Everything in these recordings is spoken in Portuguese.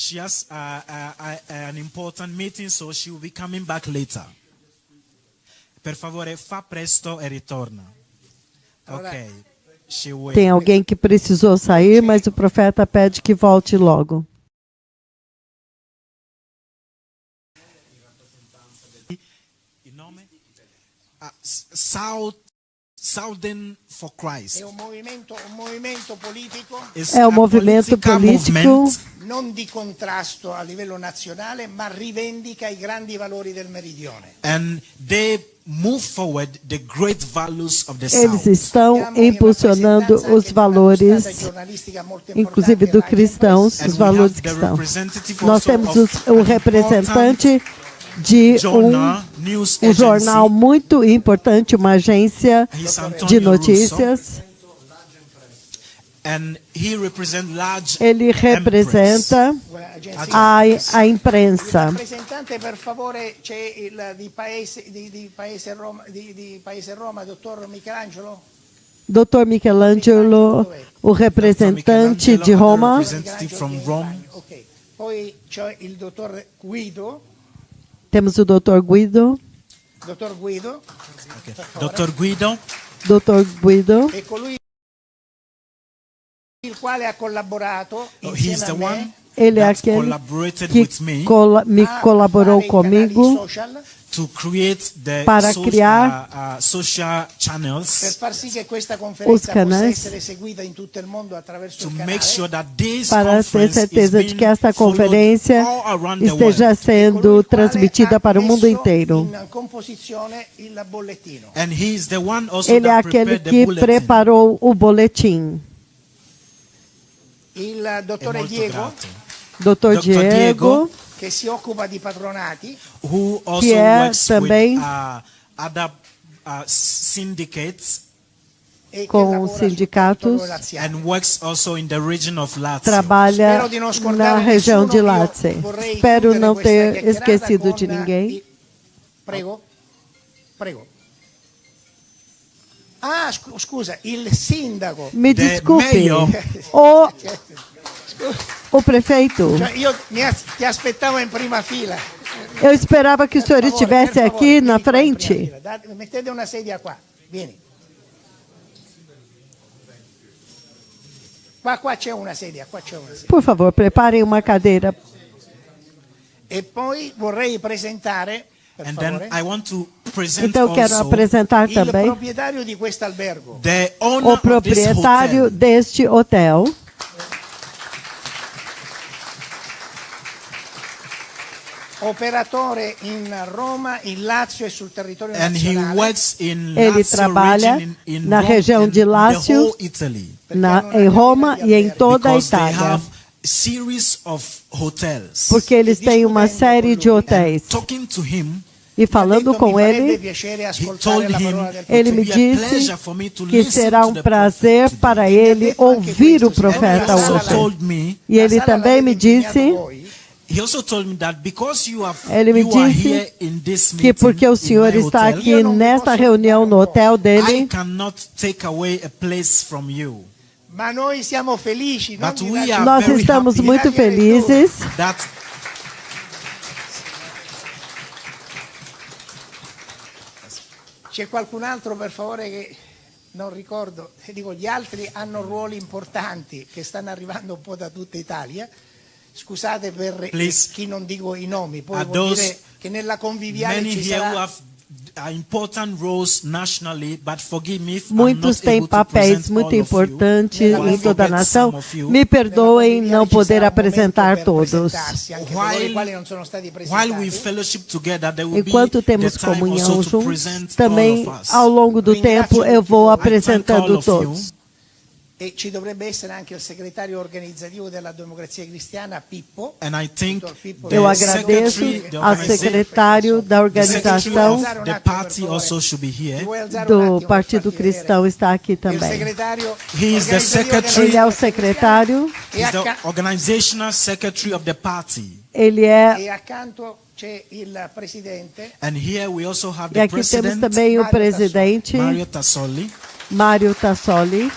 She has an important meeting, so she will be coming back later. Per favore, fa presto e ritorna. Ok. She will. Tem alguém que precisou sair, mas o profeta pede que volte logo. Southern for Christ. È un movimento politico É um movimento político non di contrasto a livello nazionale, ma rivendica i grandi valori del meridione. And they move forward the great values of the Eles South. estão impulsionando os valores, inclusive do cristãos, os valores cristãos. Nós temos o representante de um jornal muito importante, uma agência de notícias. Ele representa a imprensa. Rappresentante, per favore, c'è il di Paese Roma, dottor Michelangelo? Dr. Michelangelo, o representante de Roma. Ok. Poi c'è il dottor Guido. Temos o Dr. Guido. Dottor Guido. Dr. Guido. Dr. Guido. E colui il quale ha collaborato He's the insieme a me one Ele é that aquele collaborated que with me me colaborou comigo to create the para criar social per channels far sì che questa conferenza possa canais essere seguita in tutto il mondo attraverso to il make canale. sure that this para ter conference is certeza de que being esta followed conferência all around the esteja world. sendo Colui il quale transmitida ha para o mundo messo inteiro. in composizione il bollettino. And he is the one also Ele é that aquele prepared the que bulletin. preparou o boletim. Il È dottore molto Diego, grato. Dr. Dr. Diego, che si occupa di patronati, Who also que é works também with other syndicates e che com lavora os sul sindicatos territorio laziale. and works also in the region of Lazio. trabalha Spero di non na scordare região nessuno, de io Lazio. vorrei Espero chiudere não questa ter chiacchierata esquecido de con ninguém. Prego. Prego. Ah, scusa, il sindaco. Me The desculpe, mayor. o prefeito. Cioè, ti aspettavo in prima fila. Eu esperava que o senhor Per favore, estivesse per favore, aqui vieni na qua in prima frente. fila. Mettete una sedia qua, vieni. Qua c'è una sedia, qua c'è una sedia. Por favor, preparem uma cadeira. E poi vorrei presentare, per And then favore, I want to present Então, eu quero also apresentar il também proprietario di questo albergo. the owner o of this proprietário hotel. deste hotel. Operatore in Roma, in Lazio e sul territorio And he nazionale. works in Ele Lazio trabalha region, in na Rome região and de the Lácio, whole Italy. em Roma e em toda a Because they Itália. have series of hotels. Porque eles têm uma série de hotéis. Talking to him, E falando com Mi farebbe ele, piacere he ascoltare told la him parola del ele it me would be a disse pleasure for me to que listen será to um the prazer prophet para today. ele ouvir o profeta He also hoje. told me, E ele também me disse he also told me that because you are disse here in this que meeting, porque o in senhor my está hotel, aqui nesta reunião no hotel I dele, cannot take away a place from you. Ma noi siamo felici, non But vi we lascio- are nós very estamos happy muito felizes that C'è qualcun altro, per favore, che non ricordo, dico, gli altri hanno ruoli importanti che stanno arrivando un po' da tutta Italia. Scusate per Please, chi non dico i nomi, poi are vuol those dire che nella conviviale many ci here who sarà have important roles nationally, but forgive me if I'm muitos not têm able to papéis present muito all of you. importantes I em toda a forget nação. some of you. Me perdoem nella não conviviale ci poder sarà un apresentar momento per todos. presentarsi, anche coloro i quali non sono stati presentati. While we fellowship together, there will Enquanto be the temos time comunhão also to juntos, present também all of us. ao longo do tempo eu vou apresentando todos. E ci dovrebbe essere anche il segretario organizzativo della Democrazia Cristiana, Pippo. And I think Dottor Pippo, the Eu agradeço secretary, the ao secretário da the secretary organização of the party also should be here. Vuoi alzare un do attimo Partido per farti Cristão está aqui vedere? Il também. segretario He is the organizzativo secretary. Ele é o della secretário, E He's the acca- organizational secretary of the party. ele é. e accanto c'è il presidente And here we also have E the aqui temos president, também o Mario presidente, Mario Tassoli. Mário Tassoli.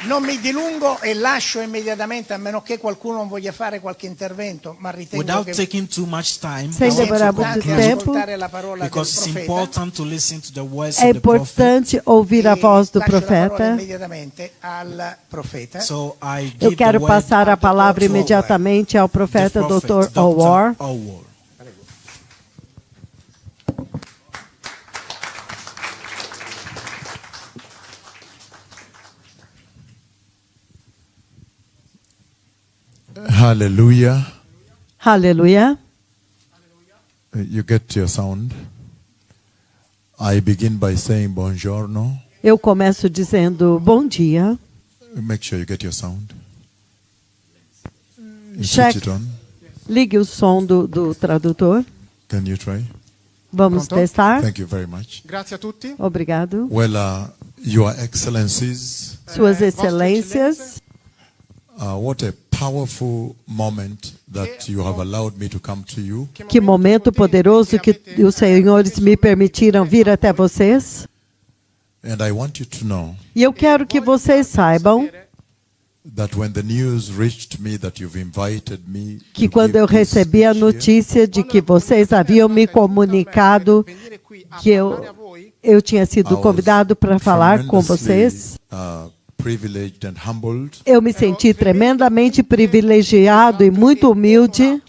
Non mi dilungo e lascio immediatamente, a meno che qualcuno non voglia fare qualche intervento, ma ritengo Without che taking too much time, Sem I want demorar to muito importante conclude, tempo, ascoltare la parola del because it's profeta. important to listen to the words é of the prophet. importante ouvir a voz do Lascio la parola profeta. immediatamente al profeta. So I Eu give quero the word passar a palavra to imediatamente ao the profeta prophet, Dr. Orwar. Orwar. Hallelujah. Aleluia. You get your sound. I begin by saying buongiorno. Eu começo dizendo bom dia. Make sure you get your sound. You Check. switch it on. Ligue o som do tradutor. Can you try? Vamos Pronto? testar. Thank you very much. Grazie a tutti. Obrigado. Well, Your Excellencies, Suas Vostre Excelências, what a powerful moment that you have allowed me to come to you. que momento poderoso que os senhores me permitiram vir até vocês. And I want you to know E eu quero que vocês saibam that when the news reached me that you've invited me que to quando give eu this recebi a speech here, notícia de que vocês haviam me comunicado que eu tinha sido convidado para falar com vocês, privileged and humbled, eu me senti tremendamente privilegiado e muito humilde,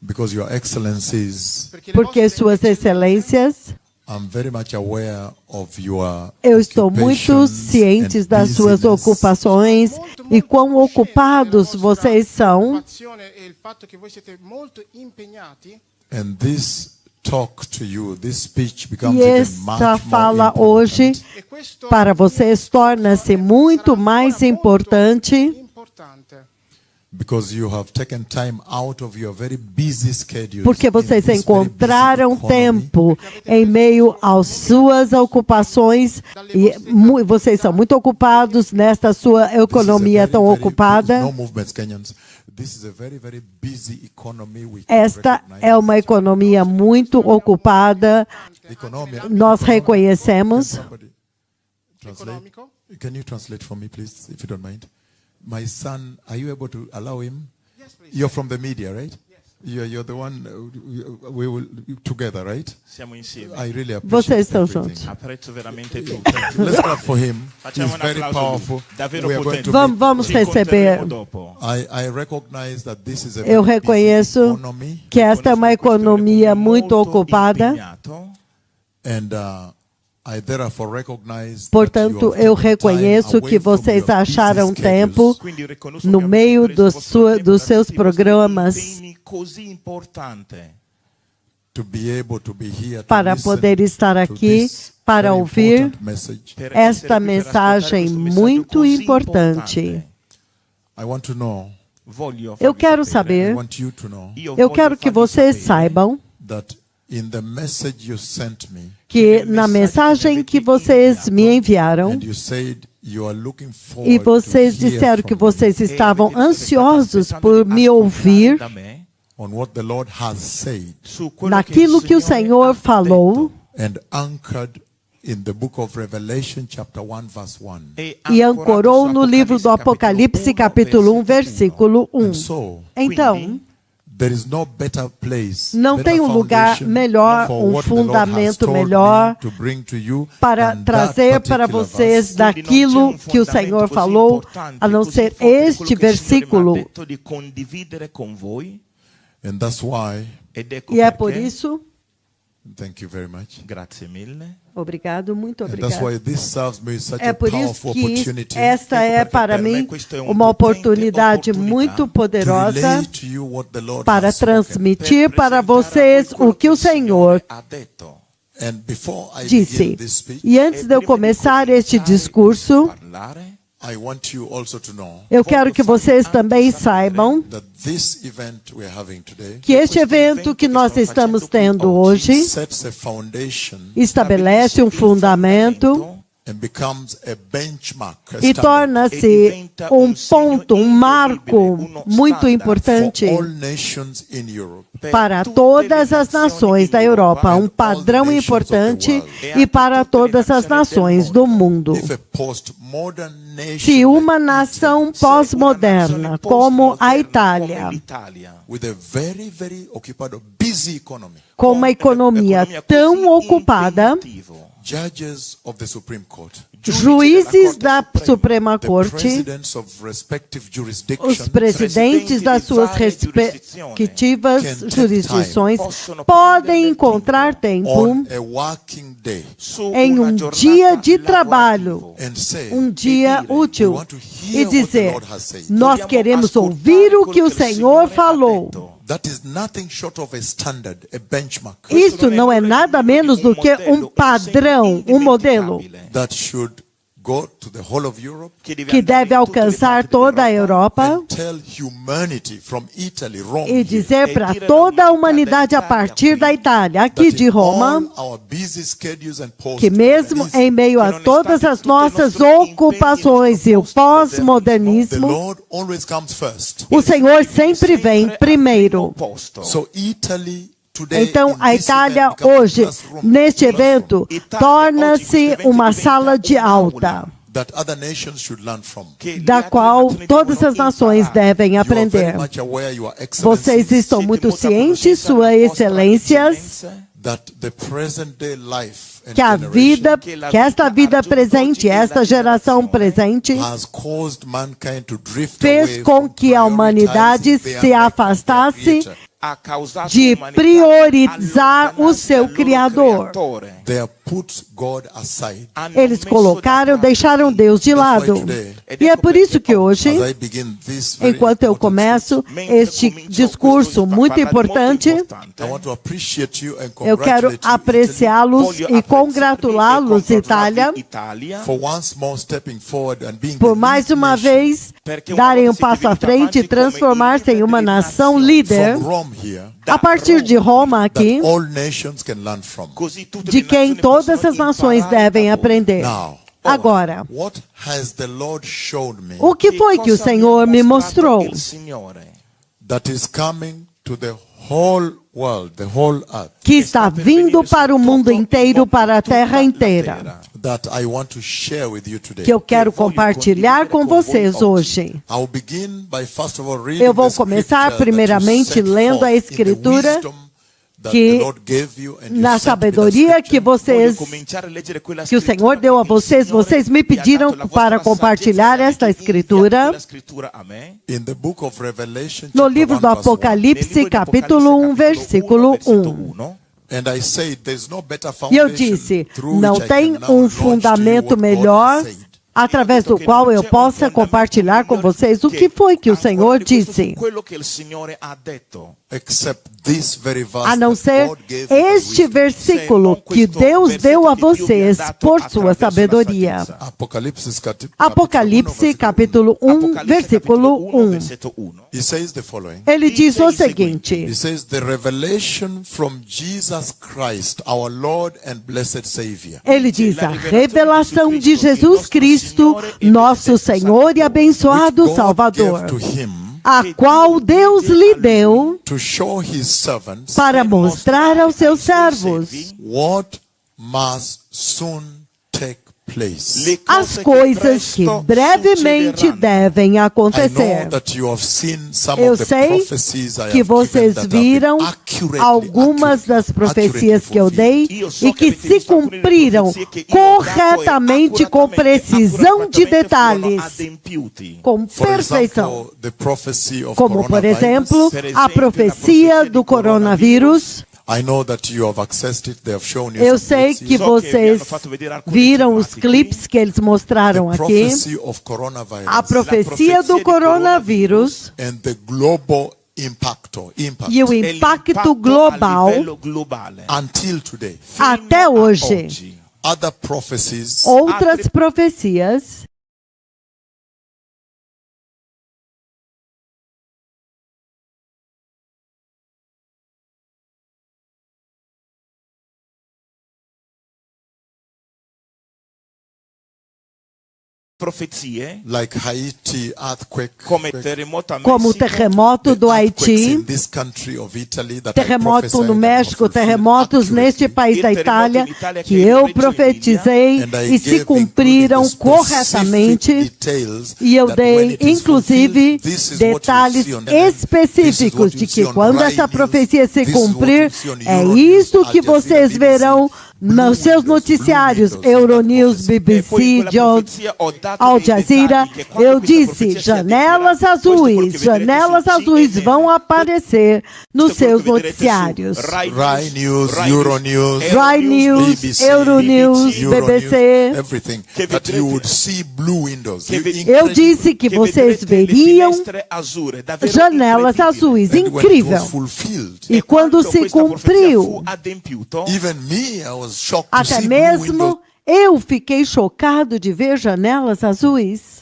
because Your Excellencies, porque Suas Excelências, I'm very much aware of your eu estou muito occupations ciente and das suas busyness, ocupações e quão ocupados vocês são. E il fatto che voi siete molto impegnati. and this talk to you, this speech becomes E even esta much more fala hoje important E questo para vocês torna-se muito mais importante, importante. because you have taken time out of your very busy schedule. porque vocês encontraram tempo em meio às suas ocupações e vocês são muito ocupados nesta sua economia tão ocupada. No movements, Kenyans. This is a very, very busy economy. We can Esta recognize. é uma economia muito ocupada, Economia. nós reconhecemos. Can somebody translate? Economico. Can you translate for me, please, if you don't mind? My son, are you able to allow him? Yes, please. You're from the media, right? You're the one. We will together, right? Siamo insieme. I really appreciate Vocês estão everything. juntos. Apprezzo veramente tutto. Let's clap for him. Facciamo He's un very applauso a lui. powerful. Davvero We are going potente. to meet. Vamos Ci receber. incontreremo dopo. I recognize that this is a Eu very busy reconheço economy, que esta é uma economia muito ocupada. Impegnato. and I therefore recognize Portanto, that you eu have taken time reconheço away que from vocês your busy acharam schedules tempo Quindi io riconosco no che meio avete preso il vostro tempo dos da seus tutti i vostri programas impegni così importante to be able to be here to para listen poder estar to aqui this para very ouvir important message. per esta essere qui per mensagem ascoltare questo messaggio muito così importante. importante. I want to know, Voglio Eu farvi quero I saber, want you to know Io eu voglio quero que farvi vocês sapere saibam that in the message you sent me, que na mensagem que vocês me enviaram, and you said you are looking forward e vocês to hear disseram que from me vocês e estavam avete detto che state ansiosos aspettando por di me ascoltare ouvir da me on what the Lord has said su quello naquilo que o Senhor ha falou and anchored in the book of Revelation chapter 1 verse 1. detto, e ancorou no livro do Apocalipse, capítulo 1, versículo 1. And so Então, there is no better place, não better tem um lugar foundation melhor, for um what the Lord has fundamento told me melhor to bring to you para than that trazer para particular vocês verse. daquilo que o Senhor falou, a não ser este versículo. di condividere con voi And that's why, ed ecco E é perché- por isso, thank you very much. grazie mille. obrigado, muito And that's obrigado. why this serves me such É a por isso powerful que opportunity esta é Ecco para perché per me mim questo è un uma potente oportunidade opportunità muito to poderosa relay to you what the Lord para has spoken. transmitir para Per vocês presentare a voi o que o quello Senhor ha detto. And before I disse. begin this speech, E antes de eu começar este discurso, Parlare, I want you also to know eu quero que vocês também saibam that this event we're having today que este evento que nós estamos tendo hoje sets a foundation estabelece um fundamento and becomes a benchmark, a e standard torna-se um ponto, um marco muito importante for all nations in Europe. para todas as nações da Europa, um padrão importante e para todas as nações do mundo. If a postmodern nation Se uma nação pós-moderna, como a Itália, with a very, very occupied, busy economy, com uma economia tão ocupada, judges of the Supreme Court, juízes da Suprema the Corte, presidents of respective os jurisdictions presidentes das suas respectivas jurisdições podem encontrar tempo on a working day em um dia de trabalho, and say, um dia we útil, want to e hear what the dizer: Lord has said. nós queremos ouvir o que o Senhor falou. That is nothing short of a standard, a benchmark Isso não é nada menos do que um padrão, um modelo that should go to the whole of Europe que deve alcançar toda a Europa and tell humanity from Italy, Rome, e here, dizer para toda a humanidade a partir da Itália, aqui that de in Roma, all our busy schedules and que mesmo em meio a todas as nossas ocupações e o the pós-modernismo, Lord always comes first. o Senhor sempre vem primeiro. So Italy today, Então, in a this Itália event, becomes hoje, a classroom, neste classroom evento, torna-se uma sala de aula, that other nations should learn from. da qual todas as nações devem You are aprender. very much aware, Your Vocês Excellency, estão muito cientes, Suas Excelências, that the present day life and que a vida, generation que esta vida presente, esta geração presente, has caused mankind to drift fez away com from que a humanidade prioritizing se their afastasse Creator. de priorizar o seu Criador. They have put God aside. Eles colocaram, deixaram Deus de lado. E é por isso que hoje, As I begin this very enquanto eu important começo este discurso muito importante, I want to appreciate you and eu quero congratulate you, apreciá-los e congratulá-los, Itália, for once more stepping forward and being por the mais lead uma nation vez darem um passo à frente e transformar-se em uma nação líder, from Rome here a partir de Roma aqui, that all nations can learn from. de quem todas as nações devem aprender. Now, Agora, what has the Lord showed me o que foi que o Senhor me mostrou that is coming to the whole world, the whole earth, que está vindo para o mundo inteiro, para a terra inteira, that I want to share with you today? que eu quero compartilhar com vocês hoje? I'll begin by first of all reading Eu vou the começar scripture primeiramente that you set lendo a forth in the escritura wisdom that que the Lord gave you and you na sent me that sabedoria que scripture. que o Senhor deu a vocês, vocês me pediram para compartilhar esta escritura In the book of Revelation, no chapter livro 1, do verse 1. Apocalipse, capítulo 1, versículo 1. And I said, there's no better E eu foundation disse, through não which I tem can now launch to you fundamento what God melhor has said. através do qual eu possa compartilhar com vocês o que foi que o Senhor disse, Except this very verse a não that ser God gave you este wisdom. versículo que Deus deu a vocês por sua sabedoria. Apocalipse, capítulo 1, versículo 1. He says the following. Ele diz o seguinte: He says, the revelation from Jesus Christ, our Lord and blessed Savior, ele diz a revelação de Jesus Cristo, nosso Senhor e abençoado which God Salvador, gave to him a qual Deus lhe deu to show his servants para mostrar aos seus servos what must soon take place. as coisas que brevemente devem I know acontecer. that you have seen some Eu of the sei prophecies I have que given vocês that have been viram accurately algumas das profecias que eu dei e que se cumpriram corretamente, com precisão de detalhes, com For perfeição. example, the prophecy of Como, por coronavirus. exemplo, a profecia do coronavírus. I know that you have accessed it. They have shown you Eu some sei clips que here. vocês viram os clipes que eles mostraram The aqui. prophecy of coronavirus A profecia do coronavírus and the global impact e o impacto global until today. até hoje. Other prophecies Outras profecias profezie like Haiti earthquake, come terremoto a como o Messico, terremoto do earthquakes in Haiti, this country of Italy that I terremoto prophesied no and México, fulfilled terremotos accurately. neste país da Il terremoto Itália, in Italia que che eu Reggio profetizei And I e se gave, cumpriram including the corretamente. specific details E eu that when dei, it is inclusive, fulfilled, this is what you detalhes see on CNN, específicos de this is what you que see on quando Rai essa News, profecia se this is what cumprir, you see on é Euronews, isso que Al Jazeera, vocês BBC, verão Blue nos seus Windows, noticiários, Blue Windows, Euronews, in that E poi in BBC, quella profezia ho dato Al dei Jazeera. dettagli che quando Eu questa disse, profezia si janelas adempirà, questo è quello azuis, che vedrete janelas sul azuis CNN, vão aparecer nos questo è quello seus che vedrete su noticiários. Rai News, Euronews, Rai News, BBC, Euronews, Euronews, BBC. everything, Che that vedrete- you would see blue windows. che ve- Eu disse que che vocês vedrete le veriam finestre azzurre, davvero janelas incredibile. azuis, And when it was incrível. fulfilled, E quando se questa profezia cumpriu, fu adempiuto, even me, I was shocked to até see blue windows. mesmo eu fiquei chocado de ver janelas azuis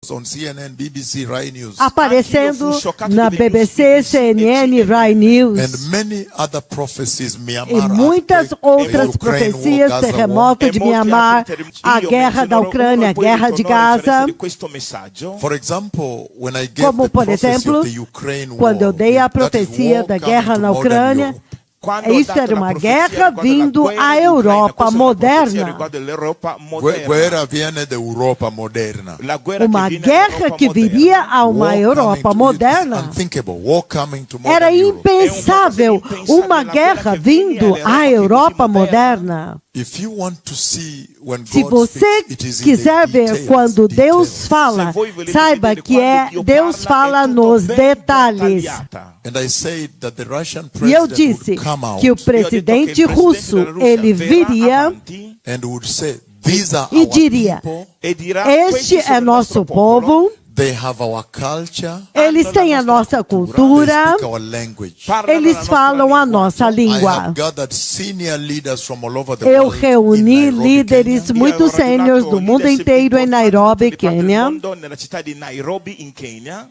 On CNN, BBC, Rai News, aparecendo Anche io fui chocado na de ver BBC, nos CNN, BBC. Rai News. and many other prophecies, Myanmar, E muitas earthquake, outras Ukraine war, profecias, Gaza war. terremoto de E molti Myanmar, altri terremoti. a Io guerra da menzionerò Ucrânia, uno a e poi guerra de ritorno a referenza Gaza. di questo messaggio. For example, when I gave Como, the por prophecy exemplo, of the Ukraine quando eu war, dei a that is profecia war da coming guerra to na modern Ucrânia, Europe. Quando ho isso dato era la uma profezia guerra riguardo alla vindo guerra à in Ucraina, Europa questa è una profezia moderna. riguardo all'Europa moderna. Guerra viene d'Europa moderna. La guerra Uma che viene guerra dall'Europa que viria moderna. a uma War Europa coming to- moderna. it's unthinkable. War coming to modern Era Europe. impensável uma guerra vindo à Europa moderna. If you want to see when Se God você speaks, it is in quiser the ver details, quando Deus details. fala, Se voi volete saiba vedere que quando Dio Deus parla, fala è tutto nos ben detalhes. dettagliata. And I said that the Russian E eu president disse would come out que o Io ho detto che il presidente presidente russo della Russia ele verrà viria avanti and would say, these are e our diria: people, e dirà: este "Questi sono é il nosso nostro popolo, povo, they have our culture, eles têm a nossa they cultura, speak our language. parlano la eles nostra falam a linguaggio". nossa I have língua. gathered senior leaders from all over the Eu world reuni in Nairobi, líderes Kenya. muito Io ho sêniores radurato do mundo leadership inteiro em importanti Nairobi, di parte del Quênia, mondo, nella città di Nairobi in Kenya,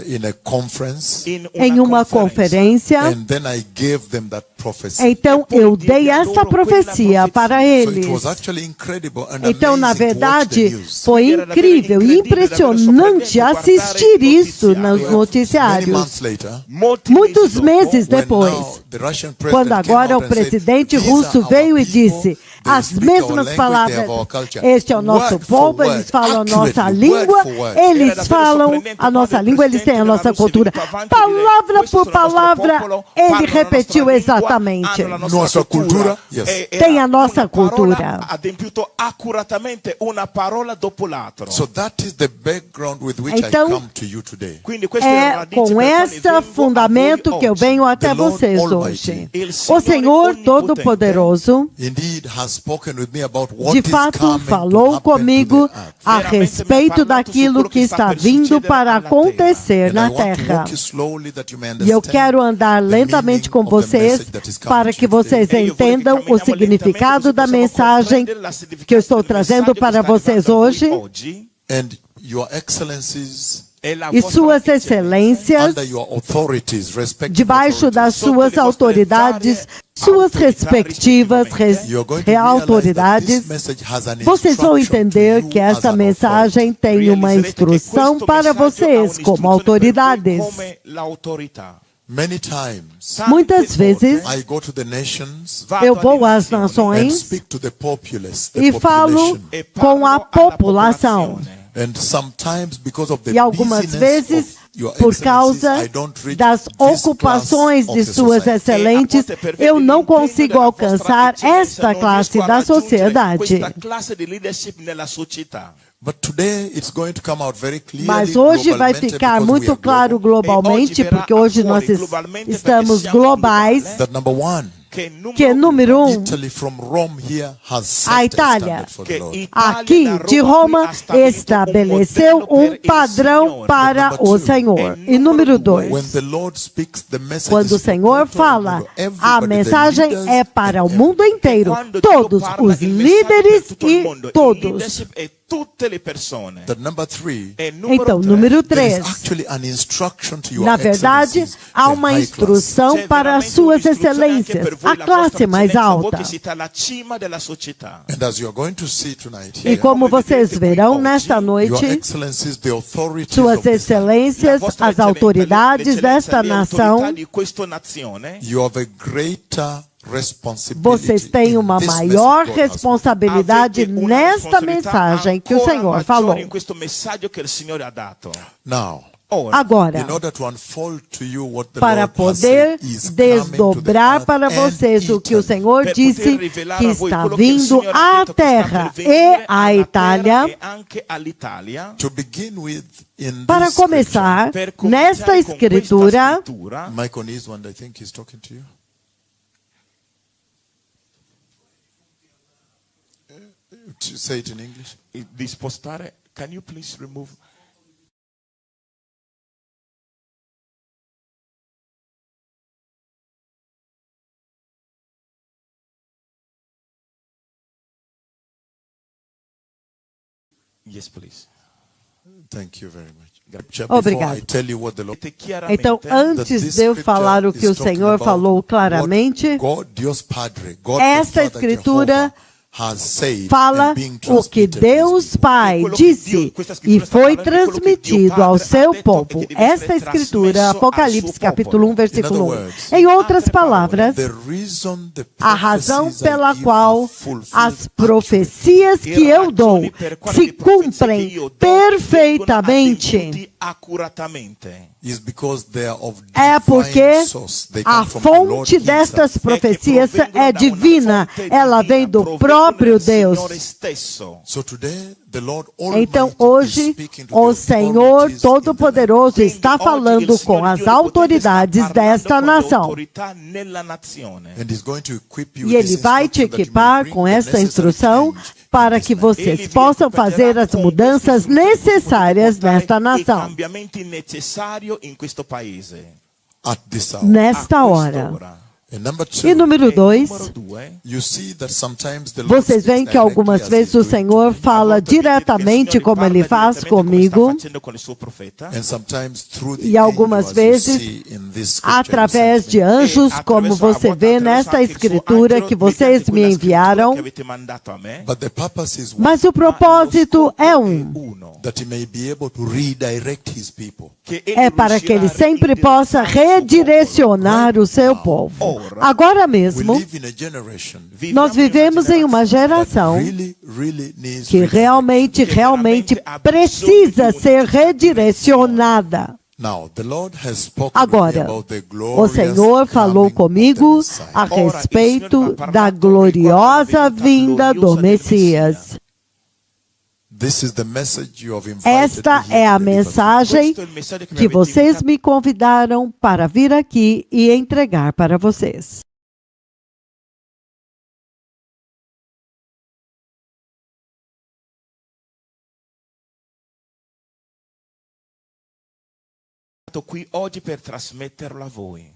In a conference, em uma conferência. and then I gave them that prophecy. Então eu dei essa profecia para So it eles. was actually incredible and Então, na amazing to watch the verdade, news. foi incrível e impressionante assistir isso nos Many noticiários. months later, Muitos meses when depois, now the Russian president quando came agora out o and said, presidente "These russo are our veio e people, disse they as speak our mesmas language, they palavras: have our culture." este é o nosso Word for povo, word, eles falam a nossa accurately, word língua, for word. eles falam a nossa língua, eles têm a nossa cultura. Palavra por palavra, ele repetiu exatamente. Nossa cultura, yes. Tem a nossa cultura. Adempiuto accuratamente una parola dopo l'altra. So that is the background with which Então, I come to you today. Quindi questa è la É radice com per quale este vengo a fundamento voi que eu oggi. venho até The Lord vocês Almighty. hoje. Il O Signore Senhor Onnipotente Todo-Poderoso, Indeed has spoken with me about what de is fato, coming to falou happen comigo to the earth. a respeito daquilo que está vindo para acontecer And I na want to terra. walk you slowly that you may E eu understand quero andar the lentamente meaning com of the vocês message that is coming para to que you today. vocês E eu vou entendam o caminhamos significado lentamente, da possamos mensagem compreendere la significato que eu estou del trazendo messaggio para che sta vocês arrivando a voi hoje. oggi. And your excellencies, E la E vostra suas eccellenza, excelências, under your authorities, respective debaixo das authorities, suas autoridades, suas respectivas you are going to realize that autoridades, this message has an vocês vão instruction entender to que you as essa an mensagem authority. tem uma realizzerete che instrução questo para messaggio ha vocês un'istruzione como per voi autoridades. come l'autorità. Many times Muitas vezes I go to the nations Vado eu vou alle às nazioni and nações speak to the populace, the e falo population. e com a parlo alla população. popolazione. And sometimes because of the E algumas busyness vezes, of your por excellencies, causa I don't reach das this ocupações class de of the suas society. excelentes, eu não consigo alcançar esta classe da sociedade. Questa classe di leadership nella società. But today it's going to come out very clearly, Mas hoje vai globalmente, ficar because we muito are claro global, globalmente, porque hoje nós estamos globais, that number one, que número Italy from Rome here has set a a Itália, standard for the Lord. aqui de Roma, estabeleceu um padrão para o Senhor. E número 2, When the Lord speaks, the message quando o is for Senhor total fala, mundo. a Everybody, the mensagem leaders é para and o mundo inteiro, Quando Dio todos parla, os il messaggio è per líderes tutto il e mondo. Il todos. leadership è tutte le persone. That number 3, E número Então, três, número there is 3. actually an instruction to your Na verdade, excellencies, há the uma high instrução c'è para as veramente suas un'istruzione anche per excelências, voi, a la classe vostra mais eccellenza, voi alta. che siete alla cima della società. class. And as you are going to see tonight E here, como vocês vedete verão qui nesta oggi, your noite, excellencies, the authorities suas of this land, excelências, La vostra as autoridades l'eccellenza, desta le autorità nação, di questa nazione, you have a greater responsibility. vocês têm in uma this maior message God has responsabilidade avete una nesta responsabilità mensagem que o ancora Senhor maggiore falou. in questo messaggio che il Signore ha dato. spoken. Now, Ora, Agora, in order to unfold to you what the para Lord has poder said is coming to the desdobrar earth para and vocês o que o Italy. Senhor per disse poter rivelare que a voi está quello che il vindo Signore ha à detto che sta terra per e venire à alla Itália. terra e anche all'Italia. To begin with, in Para this começar, Per nesta cominciare con questa escritura, scrittura, scripture, Mike on his one, I think he's talking to you. To say it in English. di spostare, can you please remove? Yes, please. Thank you very much. Obrigado. Before I tell you what the Lord Vedete chiaramente então, antes de eu falar o que o Senhor falou claramente, God, Deus Padre, God esta the Father escritura Jehovah, has said fala and being o que transmitted Deus to Pai disse e foi transmitido ao seu povo. Esta escritura, Apocalipse capítulo 1, versículo 1. Em outras palavras, the reason the a razão prophecies I pela give qual are fulfilled as profecias que eu dou se cumprem perfeitamente is because they are of é porque divine source. They a come from the Lord fonte destas himself. profecias é divina, ela vem do próprio Deus. So today, the Lord Então Almighty hoje is speaking to o the Senhor authorities in the land. Todo-Poderoso está falando com as autoridades desta nação. And he's going to equip you E with this Ele vai te instruction that you may equipar bring com the esta necessary instrução change para in que this land. vocês possam fazer as mudanças necessárias nesta nação. Cambiamenti necessários in questo paese. At this hour. Nesta hora. And number two, E número 2, Número 2. you see that sometimes the Lord vocês speaks veem que algumas directly as vezes o he's doing Senhor to me, fala diretamente como Ele faz comigo, and sometimes through the e algumas angel, as you vezes see in this scripture you através sent de me. anjos, como você vê nesta escritura que vocês me enviaram. But the purpose is one, Mas o propósito é um. that he may be able to redirect his people. É para que Ele sempre possa redirecionar o seu povo. Agora We mesmo, live in a generation nós vivemos em uma that geração really needs que realmente precisa ser redirecionada. Now, the Lord has spoken Agora, about the o glorious Senhor falou coming comigo of the Messiah. a respeito da gloriosa vinda do Messias. This is the message you have invited Esta me here é a to deliver. mensagem que vocês me convidaram para vir aqui e entregar para vocês. Qui oggi per trasmetterlo a voi.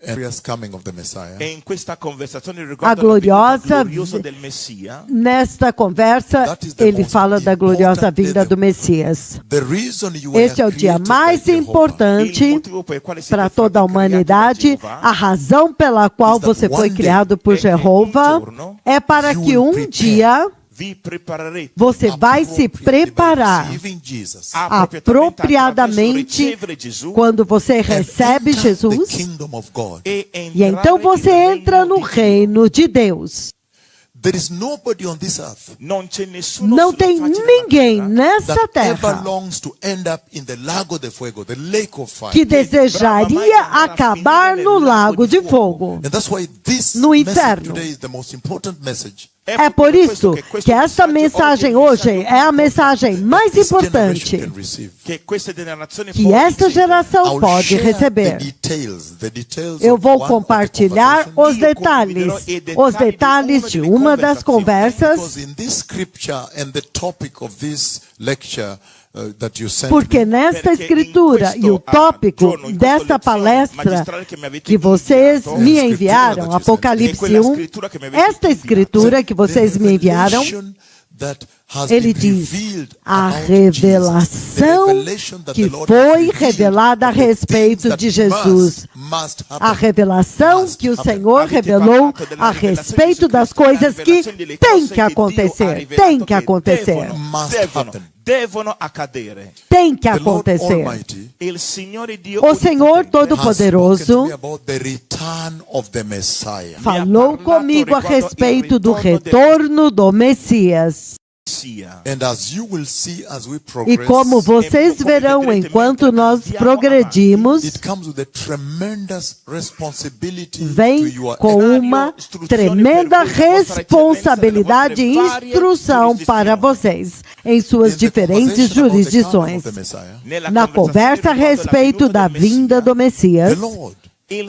Glorious coming of the Messiah. E in questa conversazione A riguardo gloriosa glorioso del Messia, Nesta conversa, ele fala da gloriosa vinda do Messias. The reason you Este é o were dia created mais by Jehovah importante il motivo per il quale siete para stati toda a creati da humanidade, Jehová, a razão pela qual você foi criado por Jeová é para que um dia vi preparerete você vai se preparar receiving Jesus apropriadamente quando você recebe enter the Jesus kingdom of God. e então você entra no reino de Deus. There is nobody on this earth Non c'è nessuno Não sulla tem faccia della ninguém terra nessa that ever terra longs to end up in the lago de fuego, the lake of fire. que desejaria acabar no lago de fogo. And that's why this No message inferno. today is the most important message. É por isso que esta mensagem hoje é a mensagem mais This importante generation can receive. che questa generazione que può esta ricevere. geração I'll pode share receber. the details Eu of vou one of the compartilhar conversations. os detalhes de uma das conversas, Because in this scripture and the topic of this lecture that you sent porque me, nesta escritura e o tópico desta palestra que vocês me enviaram, Apocalipse 1, esta escritura que vocês me enviaram, that has Ele been diz: revealed a about revelação Jesus. The revelation that que the Lord has foi revealed revelada a of the respeito things de that Jesus. must A happen. revelação Must que o happen. Senhor revelou a respeito das coisas que têm que acontecer. Tem que acontecer. Must happen. Devono accadere. Tem que The Lord acontecer. Almighty Il Signore Dio O Senhor Onnipotente has spoken to Todo-Poderoso me about the return of the Messiah. falou comigo a respeito do retorno do Messias. sia. And as you will see as we E progress, como vocês verão enquanto nós progredimos, it comes with a tremendous responsibility to vem your com uma tremenda responsabilidade e instrução para vocês em suas diferentes jurisdições. Na conversa a respeito da vinda do The Messias, Lord,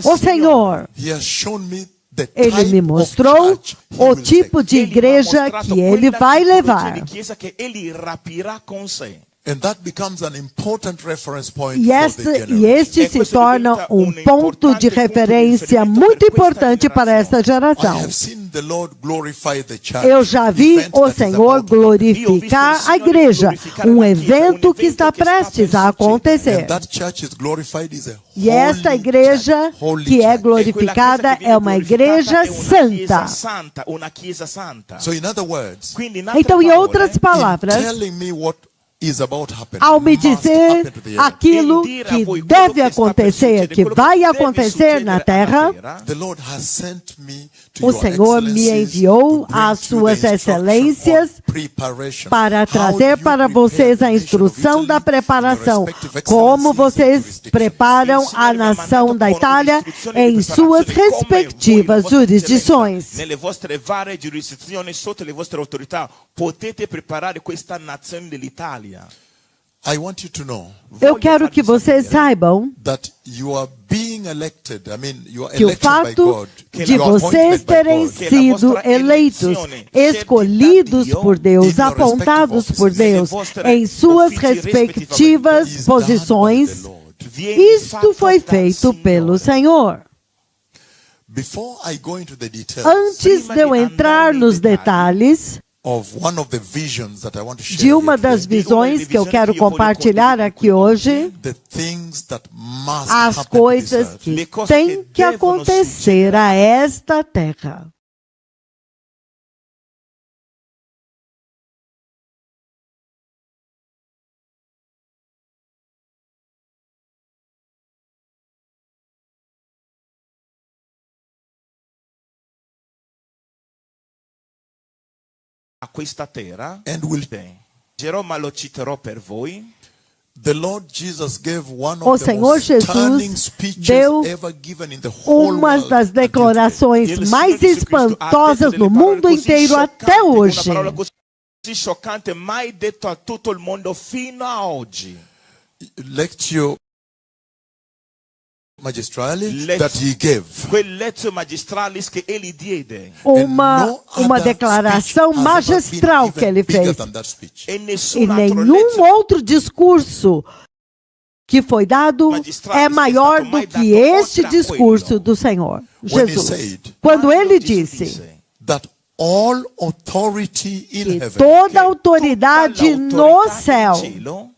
o Senhor, He has shown me the Ele type me of mostrou church He o will tipo take. de igreja que Ele vai levar. Di chiesa che egli rapirà con sé. And that becomes an important reference point E for the generation. este se torna um ponto de referência muito importante para esta I geração. have seen the Lord glorify the church. Eu já vi event o that is Senhor about to happen. glorificar a igreja, um evento que está prestes a acontecer. And that church is glorified is a E esta holy igreja church, holy que é church. glorificada é uma igreja santa. Una chiesa santa. So in other words, Quindi, in altre Então, em parole, outras in palavras, telling me what is about to happen, ao me must dizer happen to the earth. aquilo que deve acontecer, que vai acontecer na terra, The Lord has sent me to o your Senhor me excellencies enviou to bring às to you suas the instruction excelências on preparation. para How trazer you para prepare vocês the a nation instrução of da Italy preparação, in the respective como excellencies and vocês jurisdictions. preparam a nação da Itália em suas respectivas jurisdições. Nelle vostre varie giurisdizioni sotto le vostre autorità potete preparare questa nazione dell'Italia. I want you to know Eu quero que vocês saibam that you are being elected. I mean, you are que o elected by fato God. de You are vocês appointed by terem God. sido eleitos, escolhidos por Deus, apontados por Deus em suas respectivas posições, isto foi feito pelo Senhor. Before I go into the details Antes de eu entrar nos detalhes of one of the visions that I want to share de uma here das today, visões que eu quero compartilhar aqui hoje, the things that must as happen to this coisas earth. que têm que acontecer a esta terra. A questa terra, And will Geroma lo citerò per voi. the Lord Jesus gave one O of the Senhor most stunning Jesus speeches deu ever given in the whole uma world das until today. declarações mais espantosas no mundo inteiro até hoje. Una parola così scioccante mai detto a tutto il mondo fino a oggi. Lectio Magistralis Lect- that he gave. Quel lezio magistralis che egli diede. Uma declaração magistral que ele fez. E E nessun altro nenhum lezio outro discurso que foi dado é maior do que este discurso do Senhor Jesus. Quando ele disse That all authority in que heaven toda autoridade no céu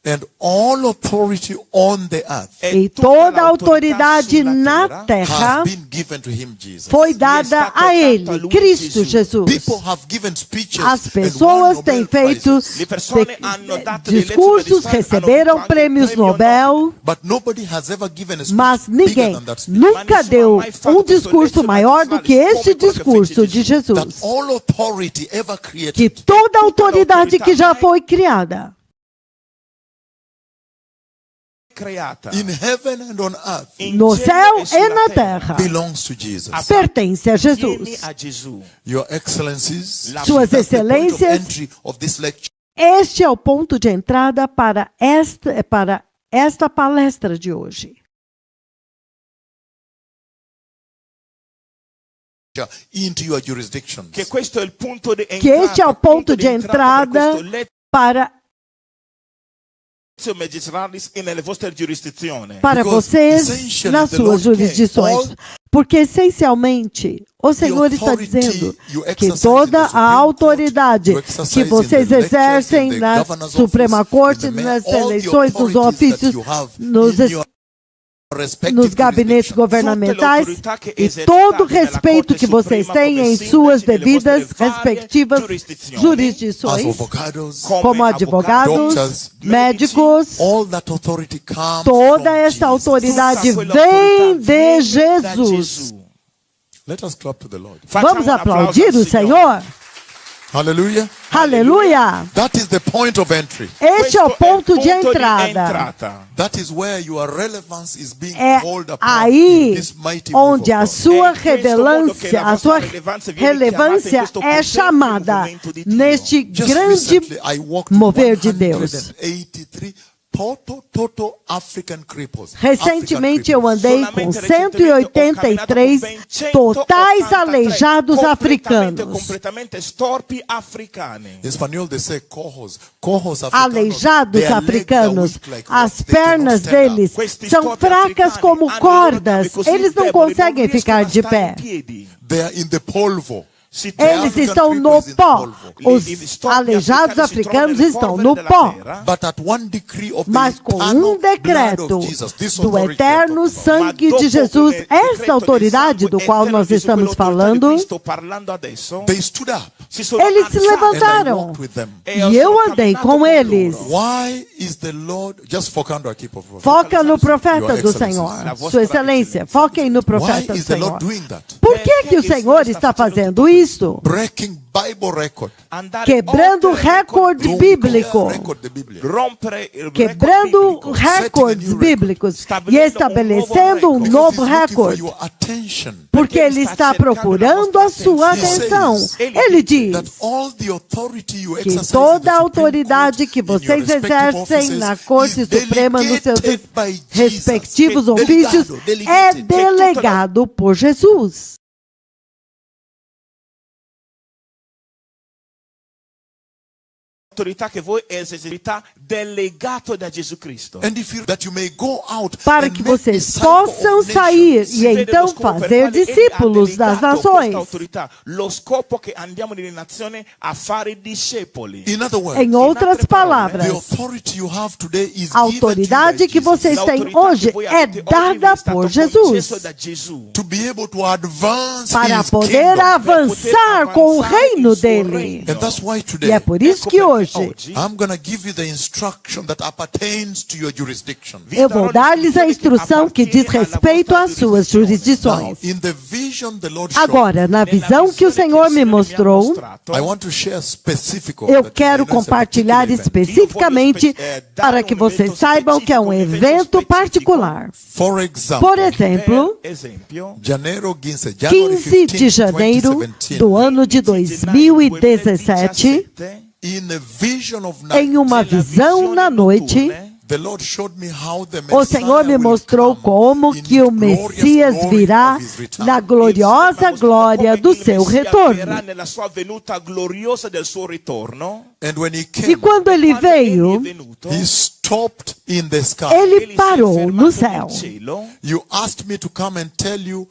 and all authority on the earth e toda autoridade na terra has been given to him, Jesus. foi dada a ele, Cristo Jesus. People have given speeches As and pessoas won têm Nobel feito prizes, discursos, receberam prêmios Nobel, but nobody has ever given a speech mas bigger ninguém than that speech. nunca deu um discurso maior do que este discurso de That Jesus. all authority ever Que created toda autoridade que já foi criada creata in heaven and on earth in no cielo céu e e sulla na terra terra belongs to Jesus. pertence a viene Jesus. a Gesù. Your excellencies, Suas that's the point of excelências, entry of this lecture. Este é o ponto de entrada para esta palestra de hoje. Into your jurisdictions. Che questo è il punto di Que este é o ponto de entrada para para vocês nas suas jurisdições. Porque, essencialmente, o Senhor está dizendo que toda a autoridade que vocês exercem na Suprema Corte, nas eleições, nos ofícios, nos gabinetes governamentais e todo o respeito que vocês têm em suas devidas respectivas jurisdições, como advogados, médicos, toda essa autoridade vem de Jesus. Vamos aplaudir o Senhor? Hallelujah. Aleluia! That is the point of entry. Este é o ponto de entrada. That is where your relevance is being É called upon aí in this mighty move onde of a God. sua relevância é chamada neste Just grande recently, I walked mover de Deus. 183 total African cripples. Recentemente eu andei com 183 totais aleijados africanos. Em espanhol, they say cojos africanos. Aleijados africanos. As pernas deles são fracas como cordas. Eles não conseguem ficar de pé. They are in the polvo. Eles estão no pó. Os aleijados africanos estão no pó. Mas com um decreto do eterno sangue de Jesus, essa autoridade do qual nós estamos falando, eles se levantaram. E eu andei com eles. Foca no profeta do Senhor. Sua Excelência, foquem no profeta do Senhor. Por que o Senhor está fazendo isso? Quebrando recorde bíblico. Quebrando recordes bíblicos e estabelecendo um novo recorde. Porque Ele está procurando a sua atenção. Ele diz que toda a autoridade que vocês exercem na Corte Suprema, nos seus respectivos ofícios, é delegado por Jesus. Autorità che voi esercitate delegato da Gesù Cristo. Para que vocês possam sair e então fazer discípulos das nações. Em outras palavras, a autoridade que vocês têm hoje é dada por Jesus. Para poder avançar com o reino dele. E é por isso que hoje eu vou dar-lhes a instrução que diz respeito às suas jurisdições. Agora, na visão que o Senhor me mostrou, eu quero compartilhar especificamente para que vocês saibam que é um evento particular. Por exemplo, 15 de janeiro do ano de 2017, em uma visão na noite, o Senhor me mostrou como que o Messias virá na gloriosa glória do seu retorno. E quando ele veio, ele parou no céu.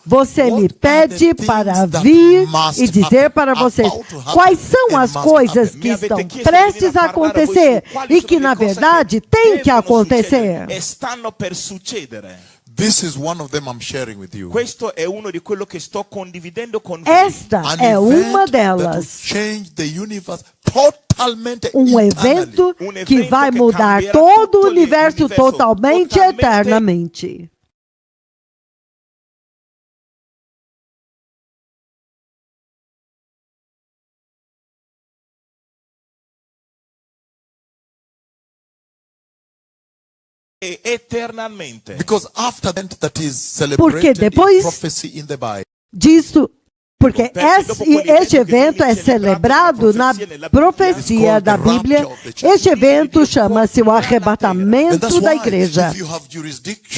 Você me pede para vir e dizer para vocês quais são as coisas que estão prestes a acontecer e que, na verdade, têm que acontecer. This is one of them I'm sharing with you. Questo è uno di quello che sto condividendo con voi. Esta é uma delas. Um evento que vai mudar todo o universo totalmente e eternamente. Eternamente. Because after that is Porque celebrated in depois prophecy in the Bible. disso Porque este evento é celebrado na profecia da Bíblia. Este evento chama-se o arrebatamento da igreja.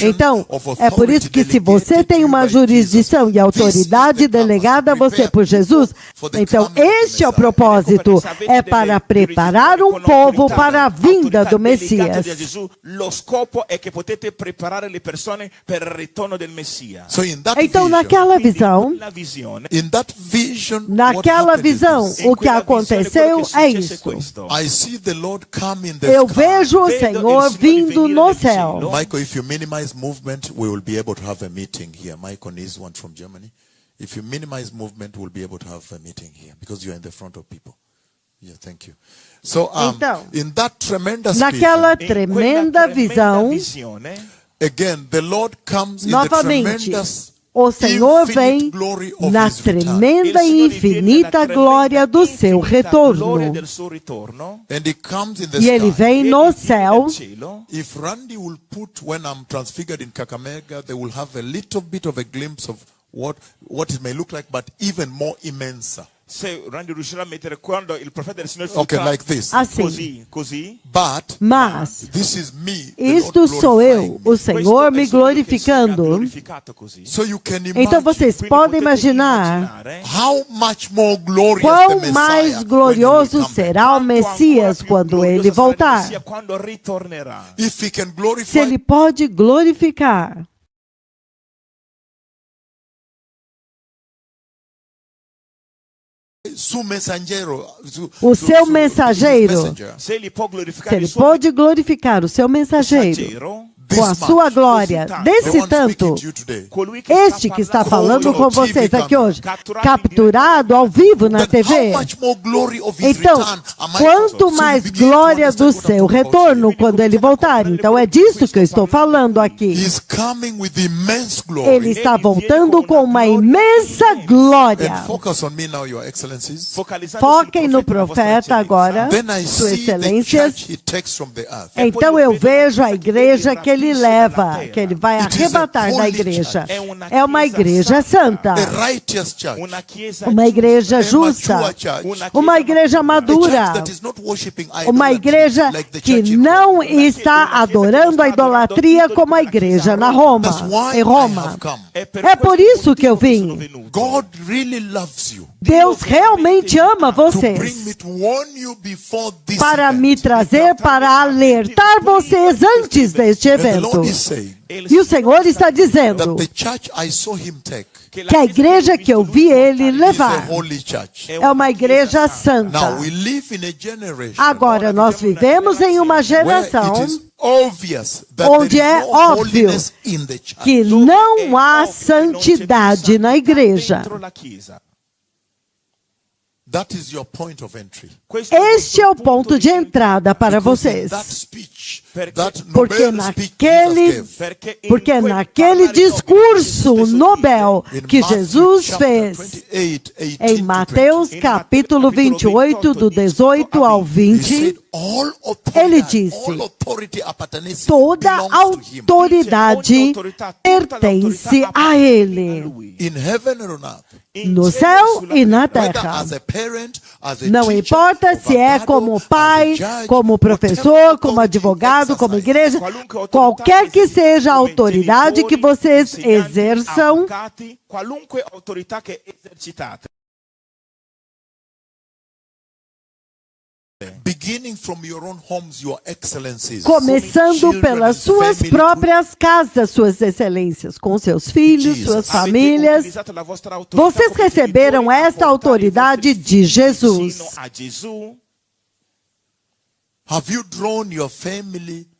Então, é por isso que se você tem uma jurisdição e autoridade delegada a você por Jesus, então este é o propósito, é para preparar um povo para a vinda do Messias. Então, naquela visão, o que aconteceu é isso. Eu vejo o Senhor vindo no céu. Michael, if you minimize movement, we will be able to have a meeting here. Michael is one from Germany. If you minimize movement, we'll be able to have a meeting here because you're in the front of people. Yeah, thank you. So, então, in that tremendous naquela tremenda visão, again, the Lord comes novamente, in the tremendous o Senhor vem na tremenda e infinita glória do seu retorno. E ele vem no céu. If Randy will put when I'm transfigured in Kakamega, they will have a little bit of a glimpse of what it may look like, but even more immense. Se Randy riuscirà a mettere quando il profeta del Signore like this. Assim. Così. Mas this is me, isto sou eu, o Senhor me glorificando. Então vocês podem imaginar quão mais glorioso será o Messias quando ele voltar. Se ele pode glorificar o seu mensageiro, se ele pode glorificar o seu mensageiro com a sua glória, desse tanto, este que está falando com vocês aqui hoje, capturado ao vivo na TV. Então, quanto mais glória do seu retorno quando ele voltar. Então, é disso que eu estou falando aqui. Ele está voltando com uma imensa glória. Foquem no profeta agora, Suas Excelências. Então, eu vejo a igreja que ele leva, que ele vai arrebatar da igreja. É uma igreja santa, uma igreja justa, uma igreja madura, uma igreja que não está adorando a idolatria como a igreja em Roma. É por isso que eu vim. Deus realmente ama vocês para me trazer, para alertar vocês antes deste evento. E o Senhor está dizendo que a igreja que eu vi ele levar é uma igreja santa. Agora, nós vivemos em uma geração onde é óbvio que não há santidade na igreja. Este é o ponto de entrada para vocês. Porque naquele discurso Nobel que Jesus fez em Mateus capítulo 28, do 18 ao 20, ele disse: toda autoridade pertence a ele, no céu e na terra. Não importa se é como pai, como professor, como advogado, como igreja, qualquer que seja a autoridade que vocês exerçam, começando pelas suas próprias casas, Suas Excelências, com seus filhos, suas famílias. Vocês receberam esta autoridade de Jesus.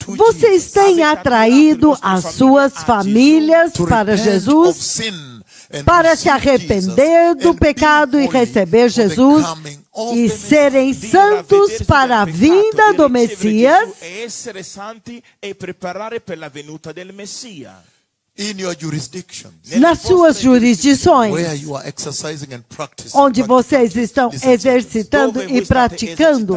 Vocês têm atraído as suas famílias para Jesus, para se arrepender do pecado e receber Jesus e serem santos para a vinda do Messias. in your jurisdictions, nas suas jurisdições, where you are exercising and practicing, onde vocês estão exercitando e praticando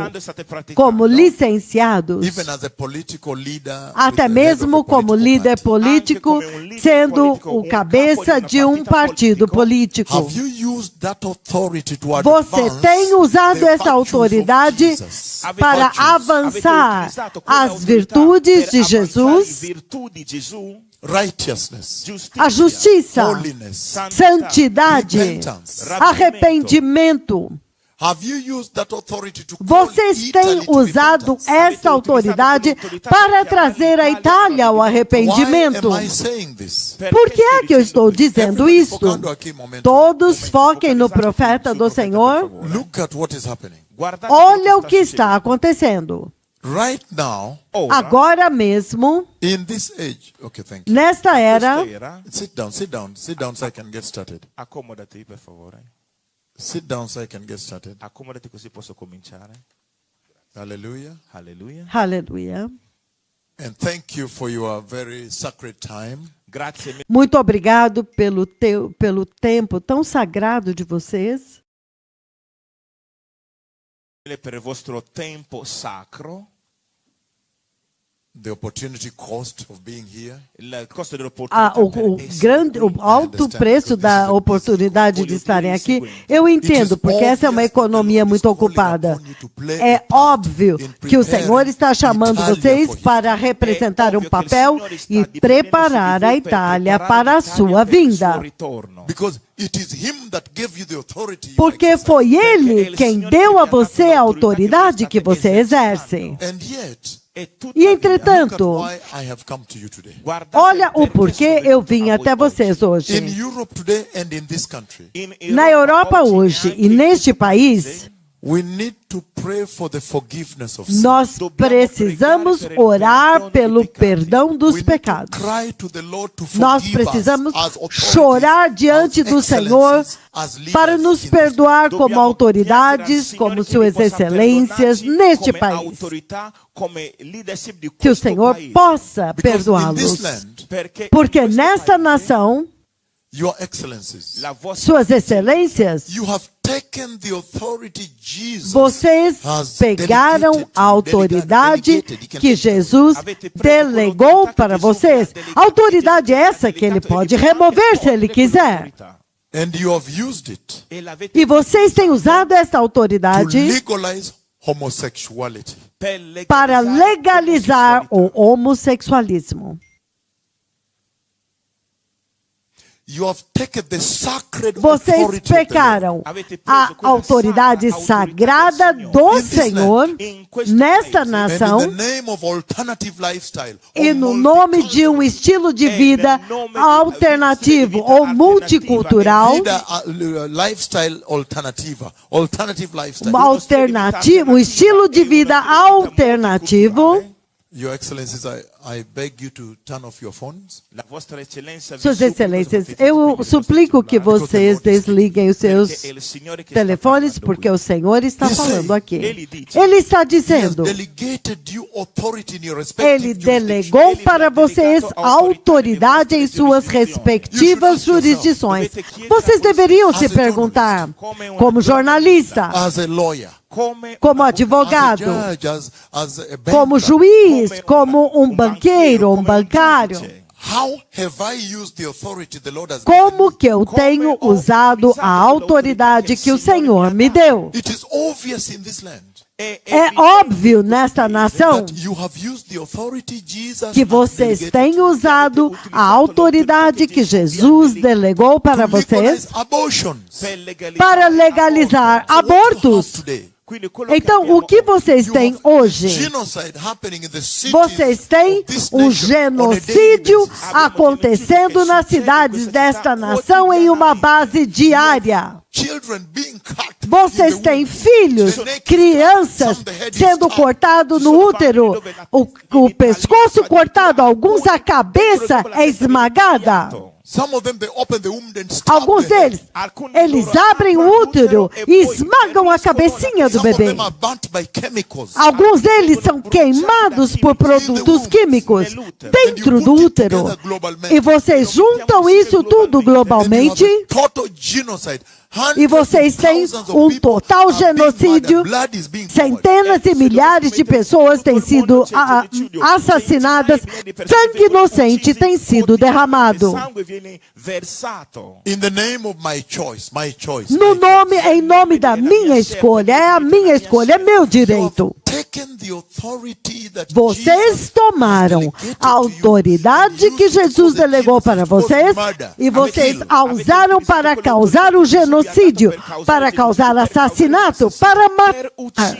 como licenciados, even as a political leader, até mesmo como líder político, sendo o cabeça de um partido político. Have you used that authority to Você advance tem usado the essa virtues of autoridade Jesus? para avançar as virtudes de Jesus, Righteousness, a justiça, holiness, santidade, repentance. arrependimento. Have you used that authority to call Vocês Italy têm to usado repentance? essa autoridade para trazer a Itália ao arrependimento. Why am I saying this? Por que é que eu estou dizendo Everybody isto? focando aqui, momento. Todos foquem no profeta do Senhor. Look at what is happening. Olha o que está acontecendo. Right now, Agora mesmo, in this age. Okay, thank you. nesta era, Sit down so I can get started. Accomodati, per favore. Sit down so I can get started. Accomodati così posso cominciare. Hallelujah. Alleluia. aleluia. And thank you for your very sacred time. Grazie Muito obrigado pelo tempo tão sagrado de vocês, mille per il vostro tempo sacro. The opportunity cost of being here. Il costo dell'opportunità o alto preço da oportunidade de estarem aqui, eu entendo, porque essa é uma economia muito ocupada. É óbvio que o Senhor está chamando vocês para representar um papel e preparar a Itália para a sua vinda. Because it is him that gave you the authority. Porque foi Ele quem deu a você a autoridade que você exerce. And yet, E, entretanto, look at why I have come to you today. olha o porquê eu vim até vocês In hoje. Europe today and in this country, Na Europa hoje e neste país, we need to pray for the forgiveness of sin. nós precisamos orar pelo perdão dos We need to pecados. cry to the Lord to Nós forgive precisamos us as authorities, chorar diante as do Senhor excellencies, as leaders para nos in this perdoar como autoridades, como suas excelências neste país. Que o Senhor possa Because in this perdoá-los. land, Porque nesta nação, your excellencies, suas excelências, you have taken the authority Jesus vocês has pegaram delegated a autoridade delegated. He can que take Jesus delegou para vocês. A autoridade é essa que ele pode remover se ele quiser. And you have used it E vocês têm usado essa to autoridade legalize homosexuality. para legalizar o homossexualismo. You have taken the sacred Vocês authority of the Lord. pecaram a autoridade sagrada do Senhor nesta And nação in the name of alternative lifestyle, e or no nome de um estilo de vida alternativo ou multicultural, vida, lifestyle alternativa, alternative lifestyle. um estilo de vida alternativo. Your Excellencies, I beg you to turn off your phones. Suas excelências, eu suplico que vocês desliguem os seus telefones, porque o Senhor está falando aqui. Ele está He has dizendo, delegated you authority in your respective ele delegou para vocês autoridade em suas respectivas jurisdições. Vocês deveriam se perguntar, como jornalista, as a lawyer, como advogado, as a como juiz, como um banqueiro, um bancário. how have I used the authority the Lord has given Como que eu tenho usado a autoridade que o Senhor me deu? me? It is obvious in this land É óbvio nesta nação that you have used the authority Jesus que has vocês delegated têm usado a autoridade que Jesus delegou para to vocês legalize abortions. para legalizar abortos. Today, Então, o que vocês you têm have hoje? genocide happening in the cities Vocês têm of this um nation on a daily genocídio basis. acontecendo nas cidades desta nação em uma base diária. Children being cut in Vocês the têm womb. filhos, The neck crianças some the head is sendo cut. cortados no útero, o pescoço cortado, alguns a cabeça é esmagada. Some of them, they open the womb and stab Alguns the head. deles, eles abrem o útero e esmagam a cabecinha do Some of bebê. them are burnt by chemicals. Alguns deles são queimados por produtos químicos dentro do útero. E vocês juntam isso tudo And you have globalmente a total genocide. e vocês têm um total genocídio. Centenas e milhares de pessoas têm sido assassinadas. Sangue inocente tem sido derramado. In the name of my choice, No nome, em nome da minha escolha. É a minha escolha, é meu direito. Vocês tomaram a autoridade que Jesus delegou para vocês e vocês a usaram para causar o genocídio, para causar assassinato, para matar.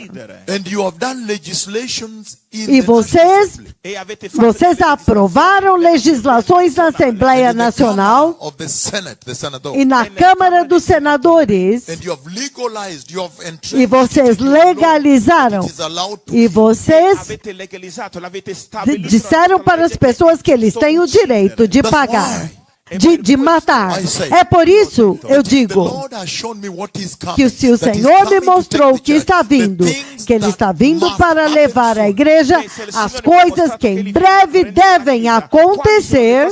E vocês aprovaram legislações na Assembleia Nacional e na Câmara dos Senadores. E vocês legalizaram. E vocês disseram para as pessoas que eles têm o direito de pagar. De matar. É por isso, eu digo, que se o Senhor me mostrou que está vindo, que Ele está vindo para levar a igreja as coisas que em breve devem acontecer.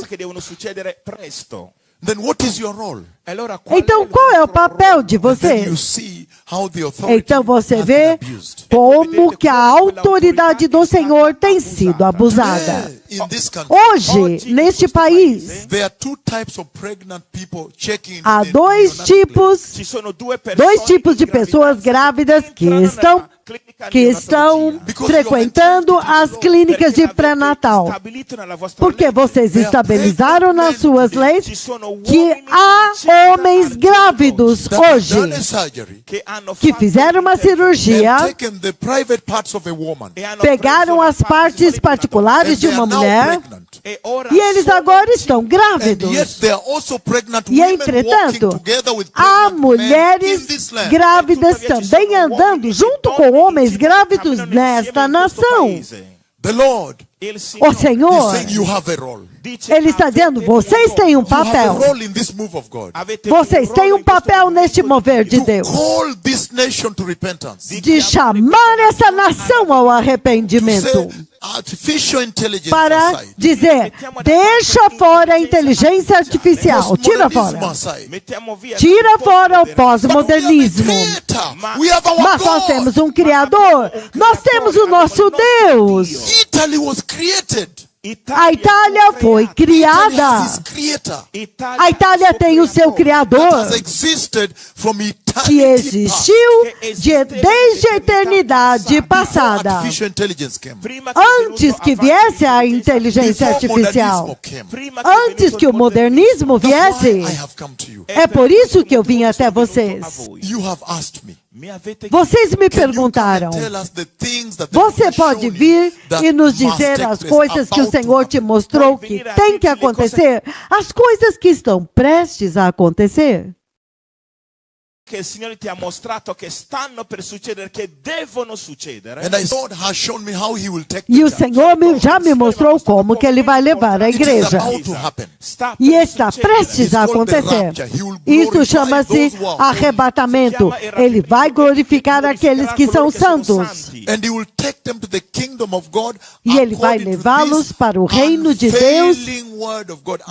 Então, qual é o papel de você? Então você vê como que a autoridade do Senhor tem sido abusada. Hoje, neste país, há dois tipos de pessoas grávidas que estão frequentando as clínicas de pré-natal. Porque vocês estabilizaram nas suas leis que há homens grávidos hoje que fizeram uma cirurgia, pegaram as partes particulares de uma mulher e eles agora estão grávidos. E, entretanto, há mulheres grávidas também andando junto com homens grávidos nesta nação. O Senhor, Ele está dizendo, vocês têm um papel. Vocês têm um papel neste mover de Deus. De chamar essa nação ao arrependimento. Para dizer, deixa fora a inteligência artificial. Tira fora. Tira fora o pós-modernismo. Mas nós temos um Criador. Nós temos o nosso Deus. A Itália foi criada. A Itália tem o seu Criador, que existiu desde a eternidade passada, antes que viesse a inteligência artificial, antes que o modernismo viesse. É por isso que eu vim até vocês. Vocês me perguntaram, você pode vir e nos dizer as coisas que o Senhor te mostrou que tem que acontecer? As coisas que estão prestes a acontecer? Che il Signore ti ha mostrato che stanno per succedere, che devono succedere. E o Senhor já me mostrou como que Ele vai levar a igreja. E está prestes a acontecer. Isso chama-se arrebatamento. Ele vai glorificar aqueles que são santos. E Ele vai levá-los para o reino de Deus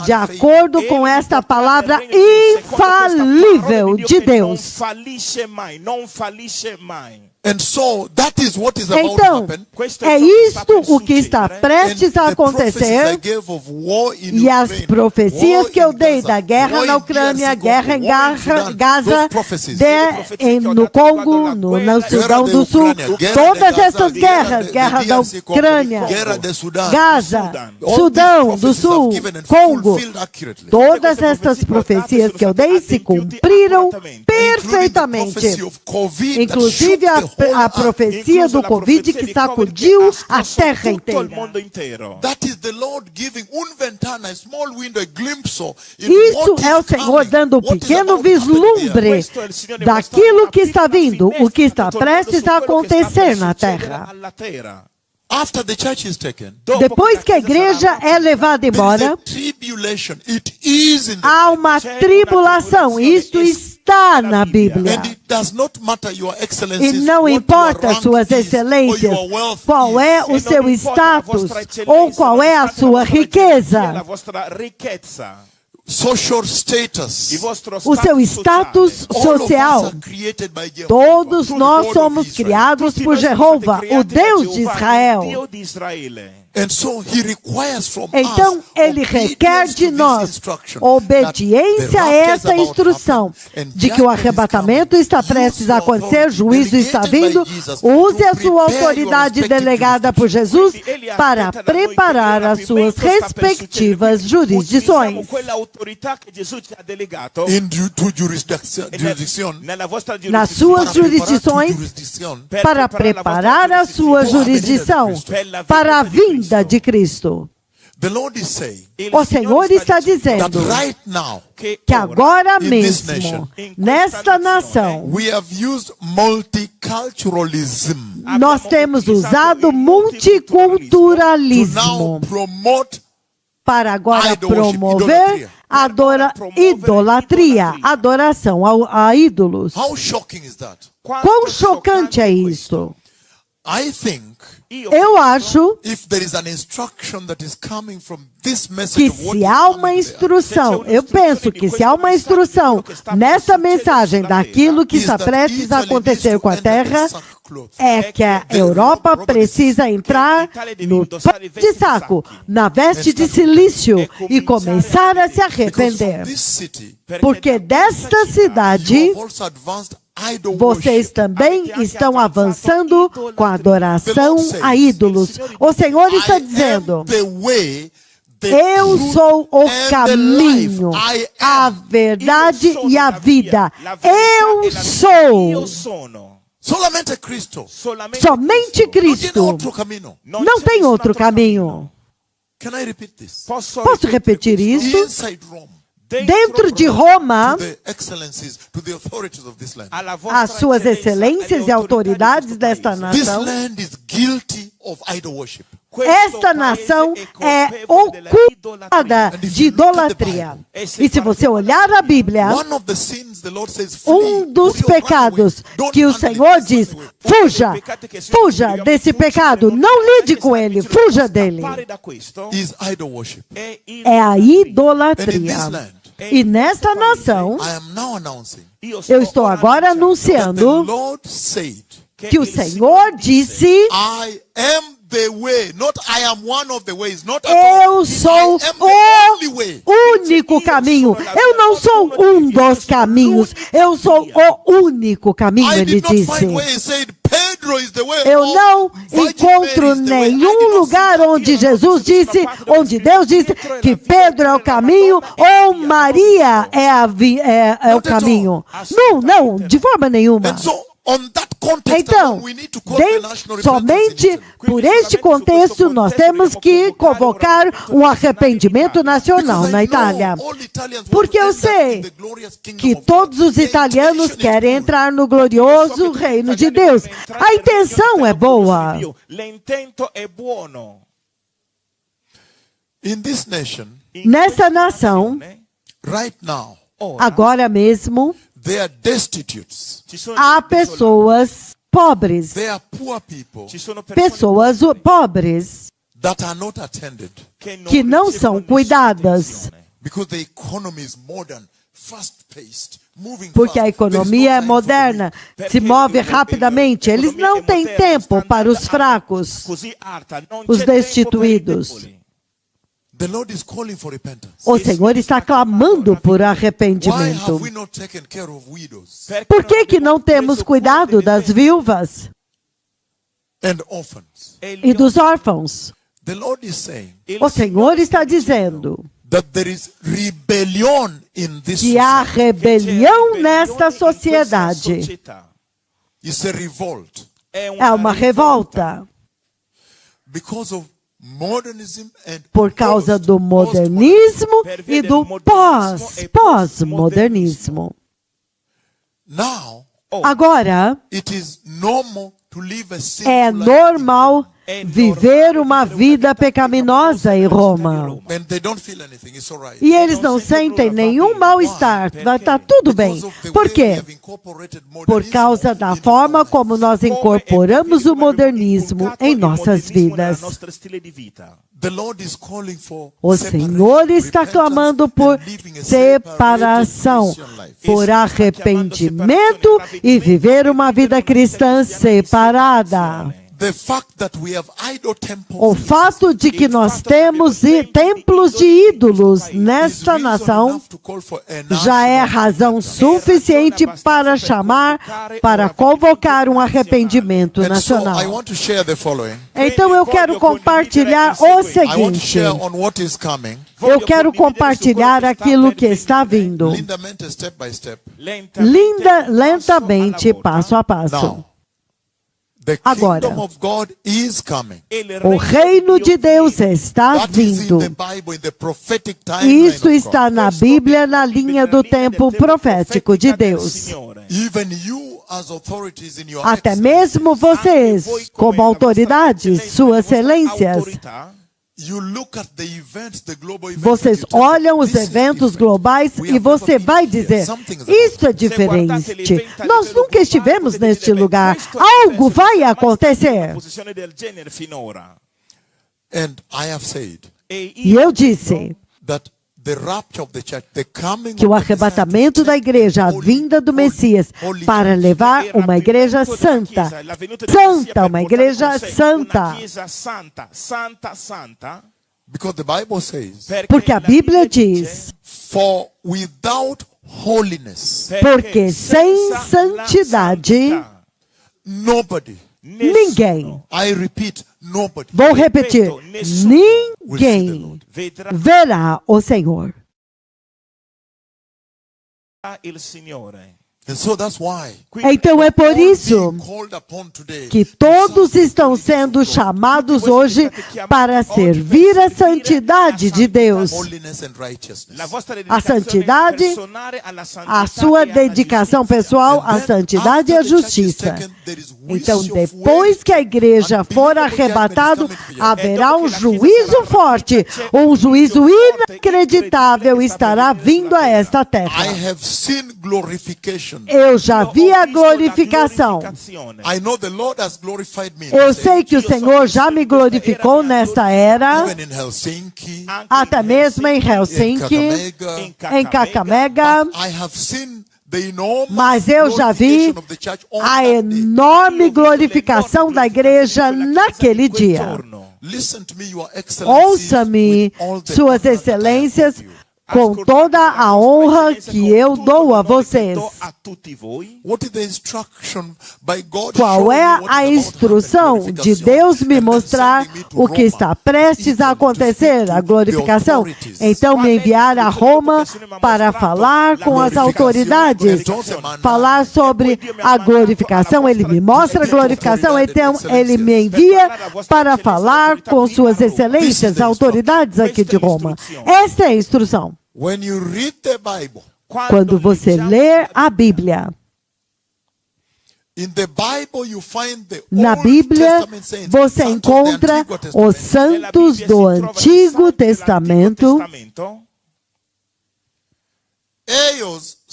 de acordo com esta palavra infalível de Deus. Então, é isto o que está prestes a acontecer. E as profecias que eu dei da guerra na Ucrânia, guerra em Gaza, no Congo, no Sudão do Sul, todas essas guerras, guerra da Ucrânia, Gaza, Sudão do Sul, Congo, todas estas profecias que eu dei se cumpriram perfeitamente. Inclusive a profecia do Covid que sacudiu a terra inteira. Isso é o Senhor dando um pequeno vislumbre daquilo que está vindo, o que está prestes a acontecer na terra. After the church is taken, Depois que a igreja é levada there is embora, a tribulation. It is in the há uma tribulação. Isto está na Bíblia. And it does not matter your E excellencies, não what importa your rank suas is, or excelências, your wealth qual is. é o seu status ou qual é a sua riqueza. Social status. O seu status All of us social. are created by Jehovah, Todos through the nós God somos of Israel. criados por Jeová, o Deus de Israel. And so he requires from Então, us ele requer obedience de to this nós instruction, obediência that a the rapture is essa about to instrução happen, and de que o judgment is arrebatamento coming. está Use prestes a your acontecer, authority juízo está delegated by vindo. Jesus Use to a sua prepare your autoridade respective delegada por Jesus para preparar as suas respectivas jurisdições. into jurisdiction, Nas suas jurisdições, para preparar a sua jurisdição para a vinda de Cristo. The Lord is saying O Senhor está that dizendo right now que agora in this mesmo, nation, nesta nação, we have used multiculturalism nós temos usado to multiculturalismo now promote para agora idol worship, promover idolatria, adoração a ídolos. How shocking is that? Quão chocante é isto? I think Eu acho if there is an instruction that is coming from this que message of what se is há coming uma there, instrução, eu penso que se há uma instrução nessa mensagem daquilo que is está that prestes a Italy acontecer needs com to a enter the terra, sackcloth. é que a Europa precisa entrar no pano de saco, na veste de silício e começar a se Because arrepender. from this city, Porque desta you cidade, have also advanced idol vocês worship. também estão avançando com a adoração a ídolos. O Senhor está I am dizendo: the way, the eu truth, sou o and the caminho, life. I a am. verdade e a vida. Eu sou. Solamente Cristo. Somente Não tem Cristo. outro caminho. Não tem outro caminho. Can I repeat this? Posso repetir isso? Inside Rome, Dentro de Roma, to the excellencies, to the authorities of this land. as suas excelências e autoridades desta This nação, land is guilty of idol worship. esta nação é ocupada de idolatria. E se você olhar a Bíblia, One of the sins the Lord says, flee, um dos or you'll run pecados away. Don't que o handle it Senhor this diz: way. fuja desse pecado, não lide com ele, fuja dele. Is idol worship. É a And in this idolatria. land, E nesta nação, I am now announcing eu estou agora that the anunciando Lord said, que o Senhor disse: I am the way, not I am one of the ways, not at all. eu sou I am the only way. o único caminho. Eu não sou um dos caminhos, eu sou o único caminho, I ele did not disse. find where he said Pedro is the way. Eu or não Virgin encontro Mary is the way. I did nenhum not lugar see onde that. Jesus disse, onde Deus disse que Pedro é o caminho ou Maria é o caminho. Não, de forma nenhuma. And so, on that context Então, alone, we need to call the national repentance in somente Italy. por este contexto, nós temos que convocar um arrependimento nacional Because I na know Itália. all Italians want Porque to eu end up sei in the glorious kingdom que of todos God. os The italianos intention is querem good. entrar no glorioso reino de Deus. A intenção é boa. In this nation, Nessa nação, right now, agora mesmo, they are destitutes. há pessoas pobres. They are poor people Pessoas pobres that are not attended que não são cuidadas. because the economy is modern, fast-paced, moving Porque a fast. There is no economia é time for moderna, the se move rapidamente. Eles não têm tempo para os fracos, os destituídos. The Lord is calling for repentance. O Senhor está clamando por Why arrependimento. have we not taken care of widows Por que não temos cuidado das viúvas and orphans? e dos órfãos? The Lord is saying O Senhor está dizendo that there is rebellion in this que há society. rebelião nesta sociedade. It's a revolt É uma revolta because of modernism and por causa do modernismo e do pós-modernismo. Now Agora, it is normal to live a sinful é life. normal viver uma vida pecaminosa em Roma. And they don't feel anything. It's all right. E eles não sentem nenhum mal-estar. Vai estar tudo bem. Por quê? Por causa da forma como nós incorporamos o modernismo em nossas vidas. O Senhor está clamando por separação, por arrependimento e viver uma vida cristã separada. O fato de que nós temos templos de ídolos nesta nação já é razão suficiente para chamar, para convocar um arrependimento nacional. Então eu quero compartilhar o seguinte. Eu quero compartilhar aquilo que está vindo. Lentamente, passo a passo. Agora, o reino de Deus está vindo. Isso está na Bíblia, na linha do tempo profético de Deus. Até mesmo vocês, como autoridades, suas excelências, vocês olham os eventos globais e você vai dizer, isso é diferente. Nós nunca estivemos neste lugar. Algo vai acontecer. E eu disse que o arrebatamento da igreja, a vinda do Messias, para levar uma igreja santa, uma igreja santa. Porque a Bíblia diz, porque sem santidade, ninguém, vou repetir, ninguém verá o Senhor. Então é por isso que todos estão sendo chamados hoje para servir a santidade de Deus. A santidade, a sua dedicação pessoal à santidade e à justiça. Então, depois que a igreja for arrebatada, haverá um juízo forte, um juízo inacreditável estará vindo a esta terra. Eu já vi a glorificação. Eu sei que o Senhor já me glorificou nesta era, até mesmo em Helsinki, em Kakamega. Mas eu já vi a enorme glorificação da igreja naquele dia. Ouça-me, Suas Excelências, com toda a honra que eu dou a vocês. Qual é a instrução de Deus me mostrar o que está prestes a acontecer, a glorificação? Então me enviar a Roma para falar com as autoridades, falar sobre a glorificação. Ele me mostra a glorificação, então ele me envia para falar com Suas Excelências, autoridades aqui de Roma. Essa é a instrução. Quando você lê a Bíblia, na Bíblia você encontra os santos do Antigo Testamento. Eles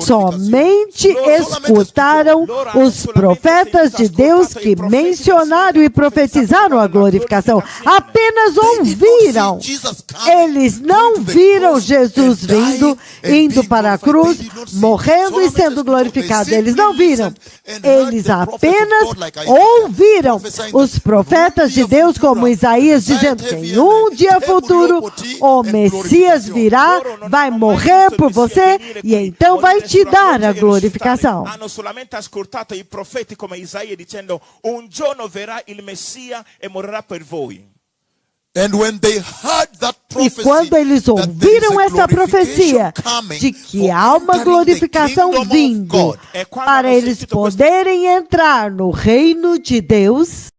somente escutaram os profetas de Deus que mencionaram e profetizaram a glorificação. Apenas ouviram. Eles não viram Jesus indo para a cruz, morrendo e sendo glorificado. Eles não viram. Eles apenas ouviram os profetas de Deus, como Isaías, dizendo que em um dia futuro o Messias virá, vai morrer por você e então vai te dar a glorificação. Hanno solamente ascoltato i profeti come Isaia dicendo un giorno verrà il Messia e morirà per voi. E quando eles ouviram essa profecia de que há uma glorificação vindo para eles poderem entrar no reino de Deus,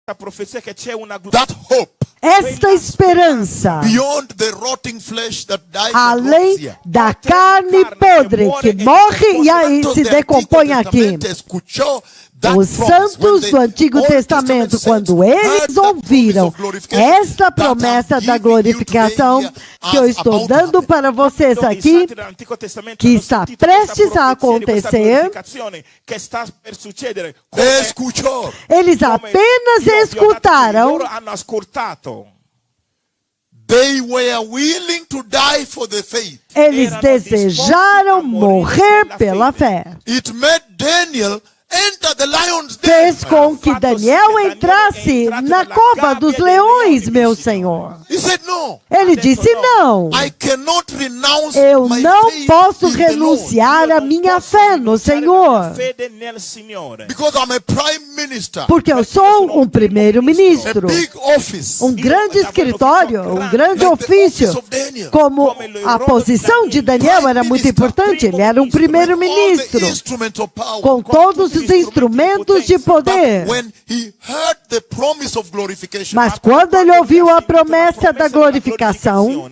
That hope, esta esperança, beyond the rotting flesh that dies and rots além here. da carne podre que morre e aí se decompõe aqui. Os santos do Antigo Testamento, quando eles ouviram esta promessa da glorificação que eu estou dando para vocês aqui, que está prestes a acontecer, eles apenas escutaram. They were willing to die for the faith. Eles desejaram morrer pela fé. It made Daniel enter the lion's den. Fez com que Daniel entrasse na cova dos leões, meu Senhor. He said, no, Ele disse não. I cannot renounce Eu my não faith posso in the Lord, renunciar à minha fé no Senhor, because I'm a prime minister, porque eu sou um primeiro-ministro, a big office, um grande escritório, um grande like the ofício. office of Daniel. Como a posição de Daniel era muito importante, ele era um All the primeiro-ministro, instruments of power. com todos os instrumentos de poder. When he heard the promise of glorification, Mas quando ele ouviu a promessa da glorificação,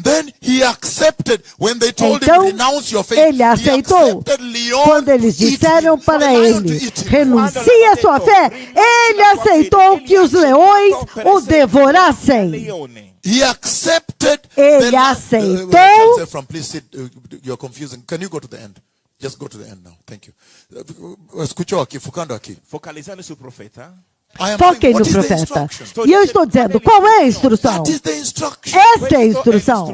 then he accepted. When they told então him renounce your faith, ele he aceitou. accepted Leon Quando eles disseram eating, para for the lion to ele, eat him. renuncie à sua fé, ele aceitou que os leões o devorassem. He accepted. Ele the aceitou. cancel from, please sit. You're confusing. Can you go to the end? Just go to the end now. Thank you. Escuchou aqui, focando aqui. Focalizando seu profeta. I am Foquem saying, no what is the profeta. instruction? E eu estou dizendo, qual é a instrução? That is the instruction. Esta é a instrução.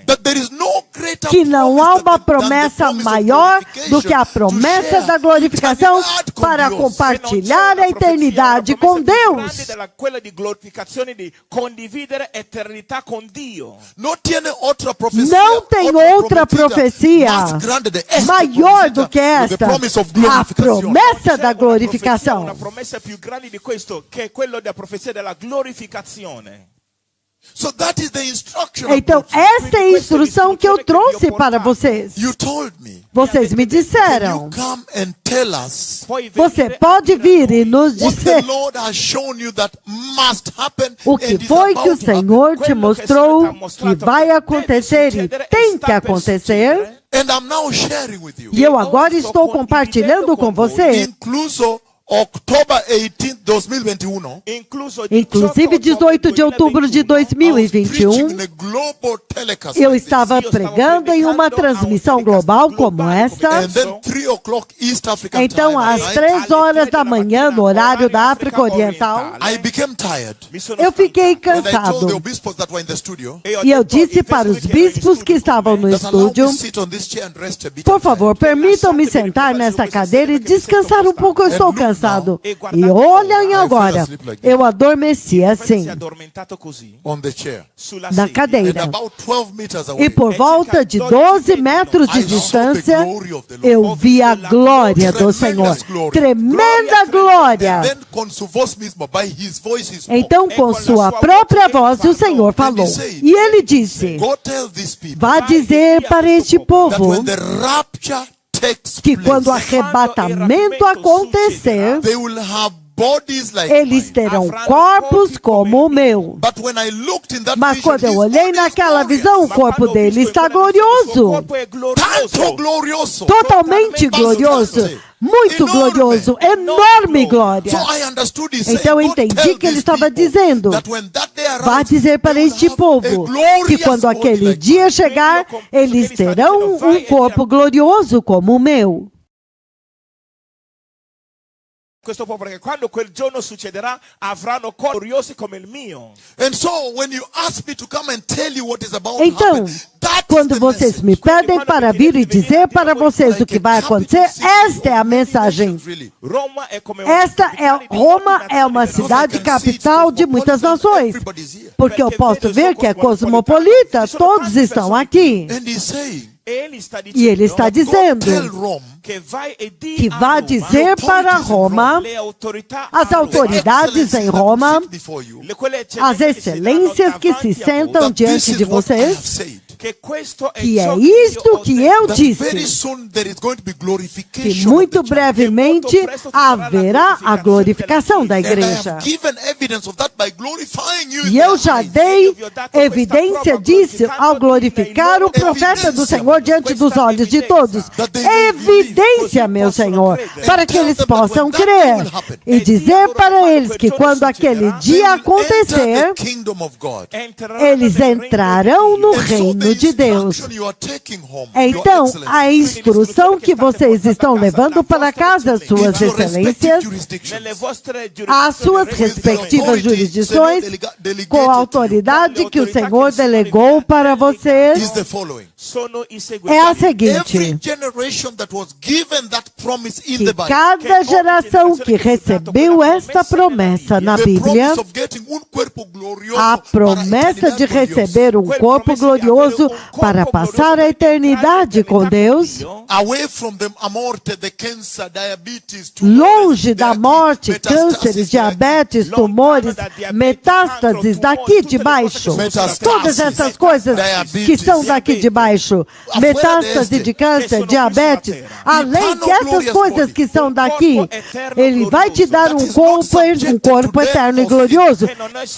That there is no greater Que não há promise uma than the promessa promise of maior do que a glorification promessa to share da glorificação eternidade com para Deus. compartilhar a eternidade com Deus. Quella di glorificazione di condividere eternità con Dio. Não tem outra profecia, Não tem outra profecia mais grande de esta maior do que prometida, esta, the promise of a glorification. promessa da Una glorificação. promessa più grande di questo che è quello della profezia della glorificazione. So that is the instruction. Então, esta é a instrução que eu trouxe para vocês. You told me. Vocês me Can you disseram. come and tell us Você pode vir e nos what the dizer Lord has shown you that must happen o que and is foi que o about to happen? Senhor te mostrou que vai acontecer e tem que acontecer. And I'm now sharing with you. E eu agora estou compartilhando com você, Incluso October 18, 2021. inclusive 18 de outubro de 2021, eu estava pregando em uma transmissão global como esta. And then 3 o'clock East African Então, time, às right? 3 horas da manhã, no horário da África Oriental, I became tired. eu fiquei And I told the cansado. obispos that were in the studio, E eu disse para os bispos que estavam no that allow estúdio, me sit on this chair and rest a bit. por favor, permitam-me sentar nesta cadeira e descansar um pouco, eu estou cansado. E olhem agora, eu adormeci assim, On the chair. na And cadeira. about 12 meters away, E por volta de 12 metros de distância, eu vi a glória do Senhor. Tremenda glória. and then com sua voz mesma, by his voice, he spoke. Então, com sua própria voz, o Senhor falou. E ele disse, Go tell these people vá dizer para este that povo when the rapture takes que place, quando o arrebatamento acontecer, they will have bodies like eles mine. terão corpos como o meu. But when I looked in that Mas vision, quando eu his olhei body is naquela glorious. visão, o corpo dele está glorioso. Tanto glorioso. Totalmente glorioso. Muito glorioso. Enorme glória. So I understood he said, Então eu "Go entendi tell que ele these estava people dizendo, that when that day arrives, vá dizer para they will este have povo a glorious que quando body aquele like dia mine." chegar, eles terão um corpo glorioso como o meu. Questo popolo che quando quel giorno succederà avranno corpi gloriosi come il mio. And so when you ask me to come and tell you what is about to Então, happen, that is quando the vocês message. me pedem para vir e dizer para vocês o que vai acontecer, esta é a mensagem. Really. Roma è come Roma é uma cidade capital de muitas nações, porque eu posso ver que é cosmopolita, todos estão aqui. And he's saying, E ele está dizendo tell Rome que vá dizer para Roma, as autoridades em Roma, as excelências que se sentam that this diante is de what I have vocês, said. que é isto que eu Very disse, soon there is going to be que glorification muito of the church. brevemente haverá a glorificação da And I igreja. have given evidence of that by glorifying you in E eu their já eyes. dei evidência disso ao glorificar o profeta do Senhor diante dos olhos de todos. Evidência, meu Senhor, para que eles possam crer e dizer para eles que quando aquele dia acontecer, Enter the kingdom of God. eles entrarão no And so the reino de Deus. instruction you are taking home, Então, Your Excellency, a instrução que vocês estão levando para casa, Suas in your respective Excelências, jurisdictions, às suas respectivas jurisdições, com a autoridade que o Senhor delegou para is vocês, the following. é a Every seguinte: generation that was given that promise in que the Bible, cada geração que recebeu esta promessa na the Bíblia, promise of getting un cuerpo glorioso a promessa de receber um corpo glorioso para passar a eternidade com Deus, away from the morte, the cancer, diabetes, longe da morte, cânceres, diabetes, tumores, metástases daqui de baixo, todas essas coisas que são daqui de baixo, metástase de câncer, diabetes, além dessas coisas que são daqui, Ele vai te dar um corpo eterno e glorioso,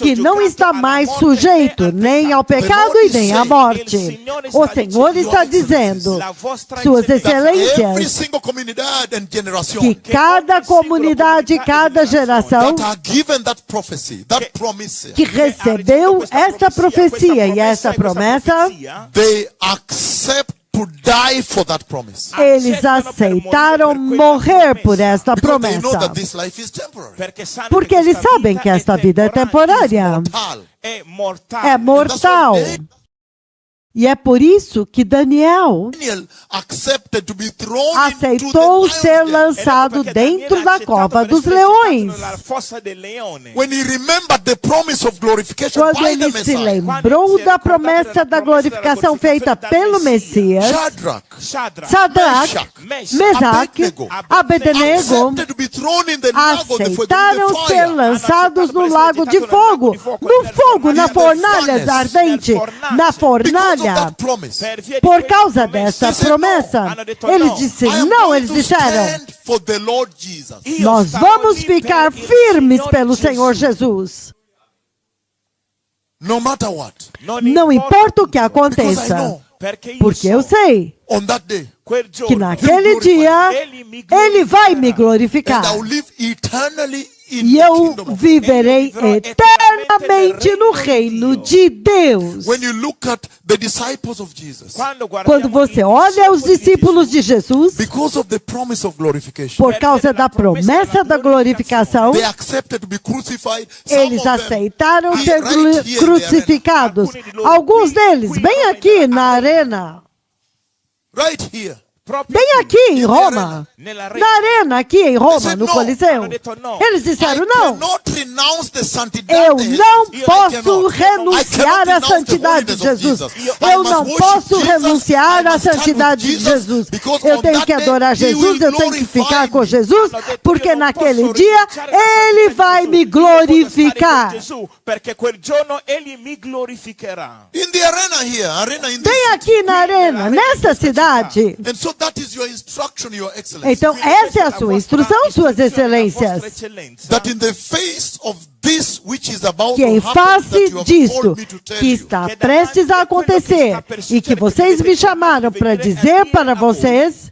que não está mais sujeito nem ao pecado e nem à morte. O Senhor está dizendo, Suas every Excelências, single comunidade and generation que cada comunidade, cada geração that are given that prophecy, that promise, que recebeu esta profecia e esta promessa, they accept to die for that promise. eles aceitaram morrer por esta Because they know promessa. that this life is temporary. Porque eles sabem que esta vida é temporária, é mortal. E é por isso que Daniel Daniel accepted to be thrown aceitou into the ser lion's den. lançado dentro da cova dos leões. When He remembered the promise of glorification Quando by the ele se Messiah. lembrou da promessa da glorificação feita pelo Messias, Shadrach, Sadraque, Mesaque, Abednego accepted to be thrown in the lago de fogo, aceitaram in the ser fire. lançados no lago de fogo, no fogo, na fornalha ardente, na Because of fornalha. that promise. Por causa dessa promessa, eles disseram, não, eles disseram, Stand for the Lord Jesus. nós vamos ficar firmes pelo Senhor Jesus. No matter what. Não importa o que aconteça, porque eu sei On that day. que naquele dia Ele vai me And glorificar. I will live eternally in E the eu kingdom of God. viverei eternamente no reino de Deus. When you look at the disciples of Jesus, Quando você olha os discípulos de Jesus, because of the promise of glorification, por causa da promessa da glorificação, they accepted to be crucified. Some eles of them, aceitaram ser right here in the crucificados. Alguns deles, bem aqui na arena, right here. bem aqui em Roma, na arena aqui em Roma, no Coliseu. Eles disseram, não, eu não posso renunciar à santidade de Jesus. Eu não posso renunciar à santidade de Jesus. Eu tenho que adorar Jesus, eu tenho que ficar com Jesus, porque naquele dia Ele vai me glorificar. In the arena here, arena in this Bem aqui na arena, nessa cidade. And so that is your instruction, Your Excellency. Então, essa é a sua instrução, Suas Excelências. That in the face of this which is about Que em to happen, face that you have disto called me to tell que you, está prestes a acontecer e que vocês me chamaram para dizer para vocês,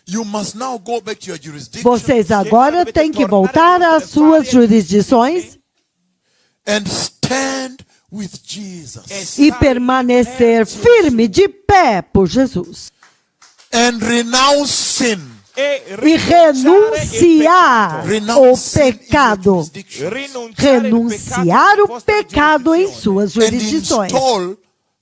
you must now go back to your jurisdiction vocês agora têm que voltar às suas jurisdições and stand with Jesus e permanecer firme de pé por Jesus. and renounce sin. E renunciar o pecado. Renunciar o pecado em suas And jurisdições. install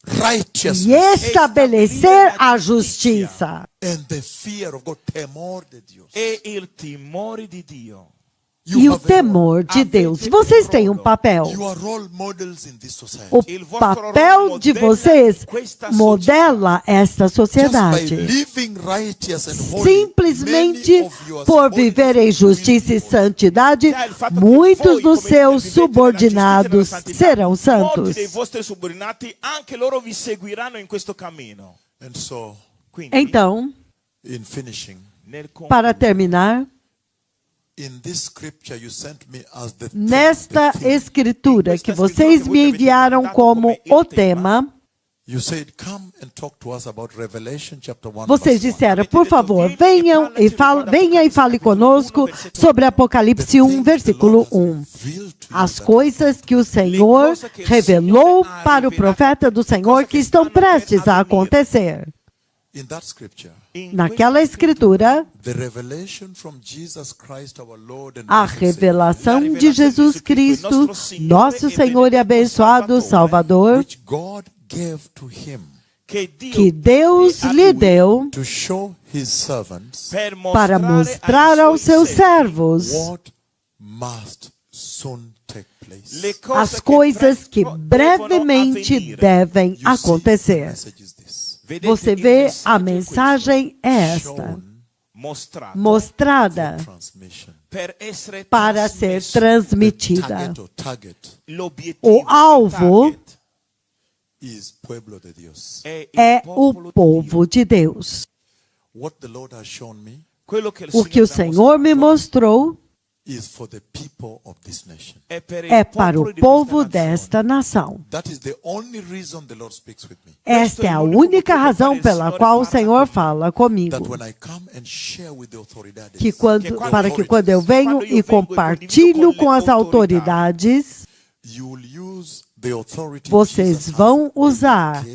E righteousness estabelecer a justiça. and the fear of God, temor de Dios. E il timore di Dio. e o temor de Deus. Vocês têm um papel. O papel de vocês modela esta sociedade. Simplesmente por viver em justiça e santidade, muitos dos seus subordinados serão santos. Molti dei vostri subordinati, anche loro vi seguiranno in questo cammino. Quindi, Então, in finishing, para terminar, nesta escritura que vocês me enviaram como o tema, vocês disseram, por favor, venha e fale conosco sobre Apocalipse 1, versículo 1. As coisas que o Senhor revelou para o profeta do Senhor que estão prestes a acontecer. Naquela escritura, a revelação de Jesus Cristo, nosso Senhor e abençoado Salvador, que Deus lhe deu para mostrar aos seus servos as coisas que brevemente devem acontecer. Você vê, a mensagem é esta, mostrada para ser transmitida. O alvo é o povo de Deus. O que o Senhor me mostrou é para o povo desta nação. Esta é a única razão pela qual o Senhor fala comigo. Para que quando eu venho e compartilho com as autoridades, vocês vão usar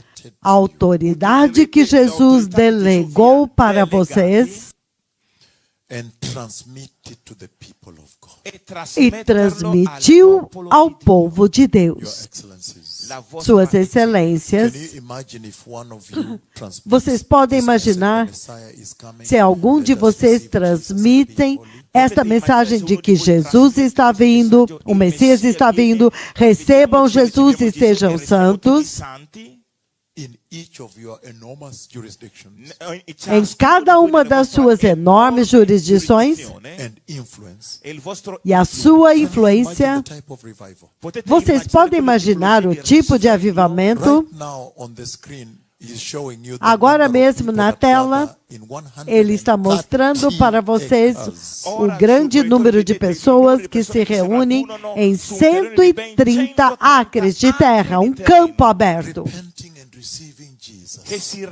a autoridade que Jesus delegou para vocês e transmitiu ao povo de Deus. Suas excelências, vocês podem imaginar se algum de vocês transmitem esta mensagem de que Jesus está vindo, o Messias está vindo, recebam Jesus e sejam santos. Em cada uma das suas enormes jurisdições e a sua influência, vocês podem imaginar o tipo de avivamento. Agora mesmo na tela, ele está mostrando para vocês o grande número de pessoas que se reúnem em 130 acres de terra, um campo aberto,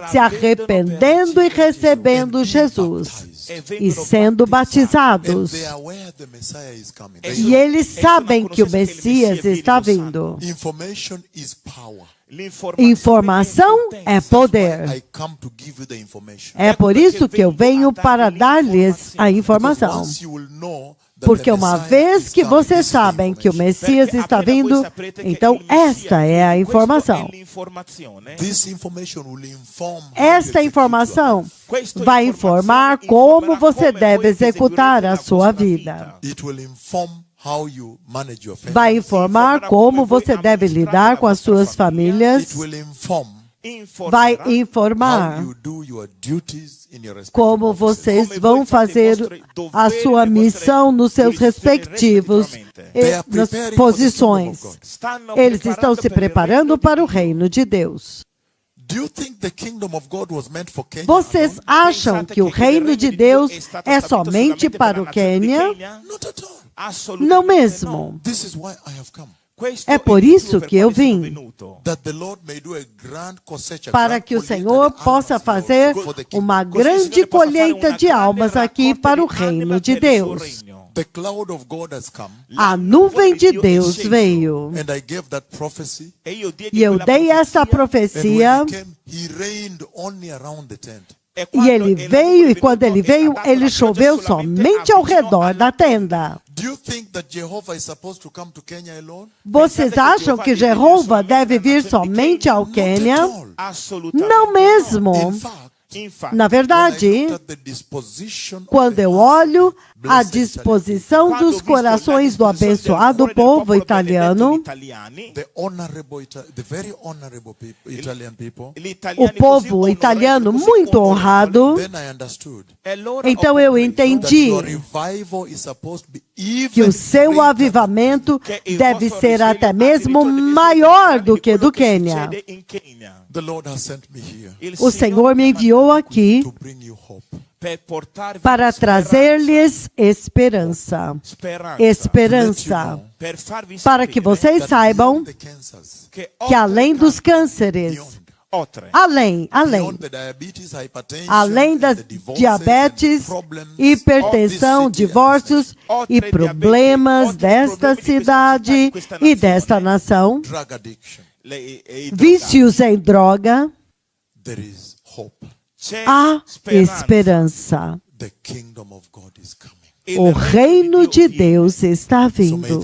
se arrependendo e recebendo Jesus e sendo batizados. E eles sabem que o Messias está vindo. Informação é poder. É por isso que eu venho para dar-lhes a informação. Porque uma vez que vocês sabem que o Messias está vindo, então esta é a informação. Esta informação vai informar como você deve executar a sua vida. Vai informar como você deve lidar com as suas famílias. Vai informar como vocês vão fazer a sua missão nos seus respectivos posições. Eles estão se preparando para o reino de Deus. Vocês acham que o reino de Deus é somente para o Quênia? Não mesmo. É por isso que eu vim, para que o Senhor possa fazer uma grande colheita de almas aqui para o reino de Deus. A nuvem de Deus veio. E eu dei essa profecia. E ele veio, e quando ele veio, ele choveu somente ao redor da tenda. Vocês acham que Jeová deve vir somente ao Quênia? Não mesmo. Infatti, Na verdade, quando eu olho a disposição dos corações do abençoado povo italiano, o povo italiano muito honrado, então eu entendi que o seu avivamento deve ser até mesmo maior do que do Quênia. O Senhor me enviou aqui para trazer-lhes esperança. Esperança. Para que vocês saibam que além dos cânceres, além das diabetes, hipertensão, divórcios e problemas desta cidade e desta nação, vícios em droga, há esperança. O reino de Deus está vindo.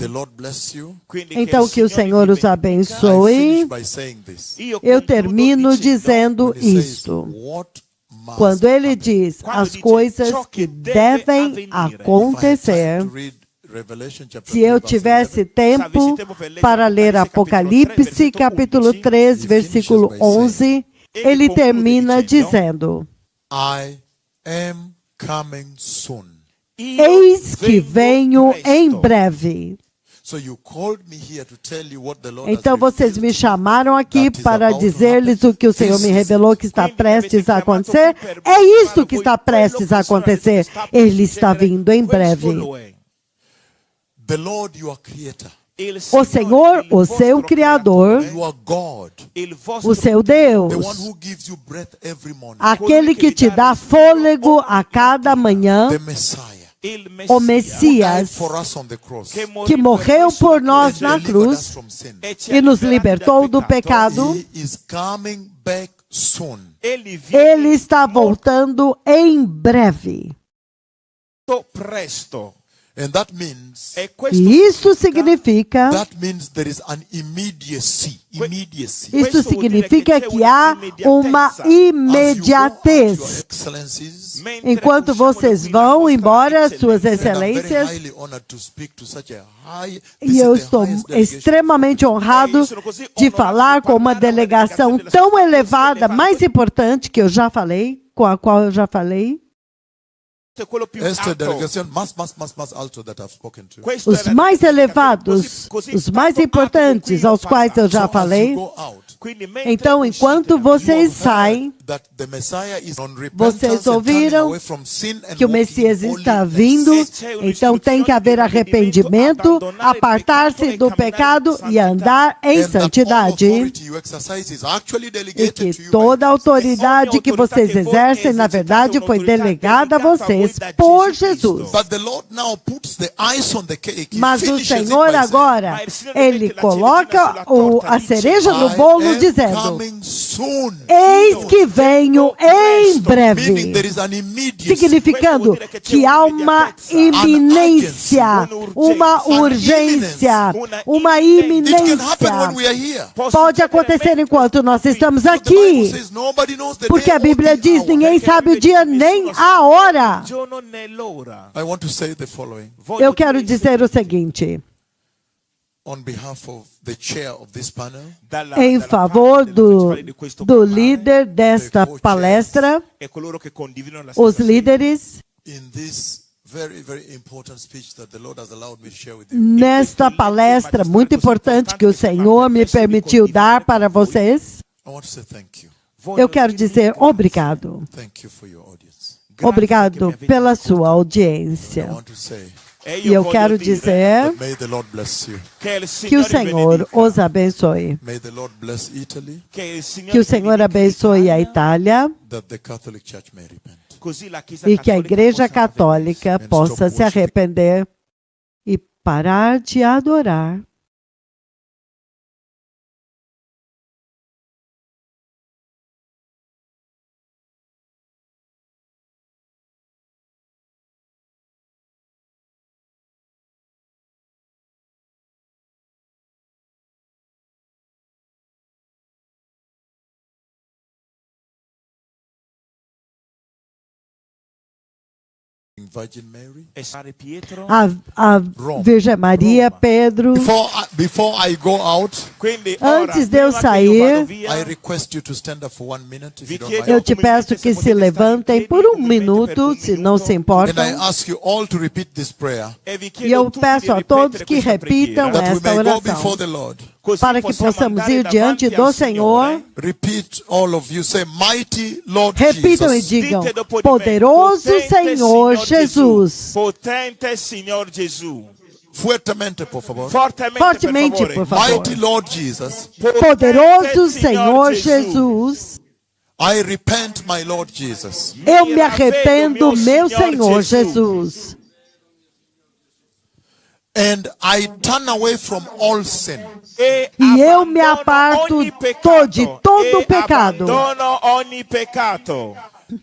Então, que o Senhor os abençoe. Eu termino dizendo isto. Quando ele diz as coisas que devem acontecer, se eu tivesse tempo para ler Apocalipse, capítulo 3, versículo 11, ele termina dizendo: I am coming soon. Eis que venho em breve. Então vocês me chamaram aqui para dizer-lhes o que o Senhor me revelou que está prestes a acontecer. É isso que está prestes a acontecer. Ele está vindo em breve. O Senhor, o seu Criador, o seu Deus, aquele que te dá fôlego a cada manhã, o Messias, que morreu por nós na cruz e nos libertou do pecado, ele está voltando em breve. E isso significa que há uma imediatez. Enquanto vocês vão embora, suas excelências, e eu estou extremamente honrado de falar com uma delegação tão elevada, mais importante que eu já falei, com a qual eu já falei. Os mais elevados, os mais importantes, aos quais eu já falei. Então, enquanto vocês saem, vocês ouviram que o Messias está vindo, então tem que haver arrependimento, apartar-se do pecado e andar em santidade. E que toda a autoridade que vocês exercem, na verdade, foi delegada a vocês por Jesus. Mas o Senhor agora, Ele coloca a cereja no bolo dizendo: eis que venho em breve. Significando que há uma iminência, uma urgência, uma iminência. Pode acontecer enquanto nós estamos aqui. Porque a Bíblia diz: ninguém sabe o dia nem a hora. Eu quero dizer o seguinte. Em favor do líder desta palestra, os líderes, nesta palestra muito importante que o Senhor me permitiu dar para vocês, eu quero dizer obrigado. Obrigado pela sua audiência. E eu quero dizer que o Senhor os abençoe. Que o Senhor abençoe a Itália e que a Igreja Católica possa se arrepender e parar de adorar Virgin Mary. Pietro. A Virgem Maria, Pedro. Before I go out, Quindi Antes de eu prima che io sair, vado via, I request you to stand up for 1 minute, if you don't eu mind. te peço que se levantem por um minuto, se não se And I importam. ask you all to repeat this prayer, e vi E chiedo eu tutti peço di a todos ripetere que questa repitam preghiera, that we esta may go before oração, the Lord. così para que possiamo possamos andare ir diante davanti do al Senhor. Repeat, all of you. Say, mighty Lord Repitam e Jesus. digam: Dite dopo di me, poderoso potente Senhor Jesus. Potente Signor Gesù. Fuertemente, por favor. Fortemente, por favor. Mighty Lord Jesus. Poderoso Senhor Jesus. I repent, my Lord Jesus. Eu me arrependo, meu Senhor Jesus. And I turn away from all sin. E eu me abbandono aparto ogni peccato, de todo pecado. Abbandono ogni peccato.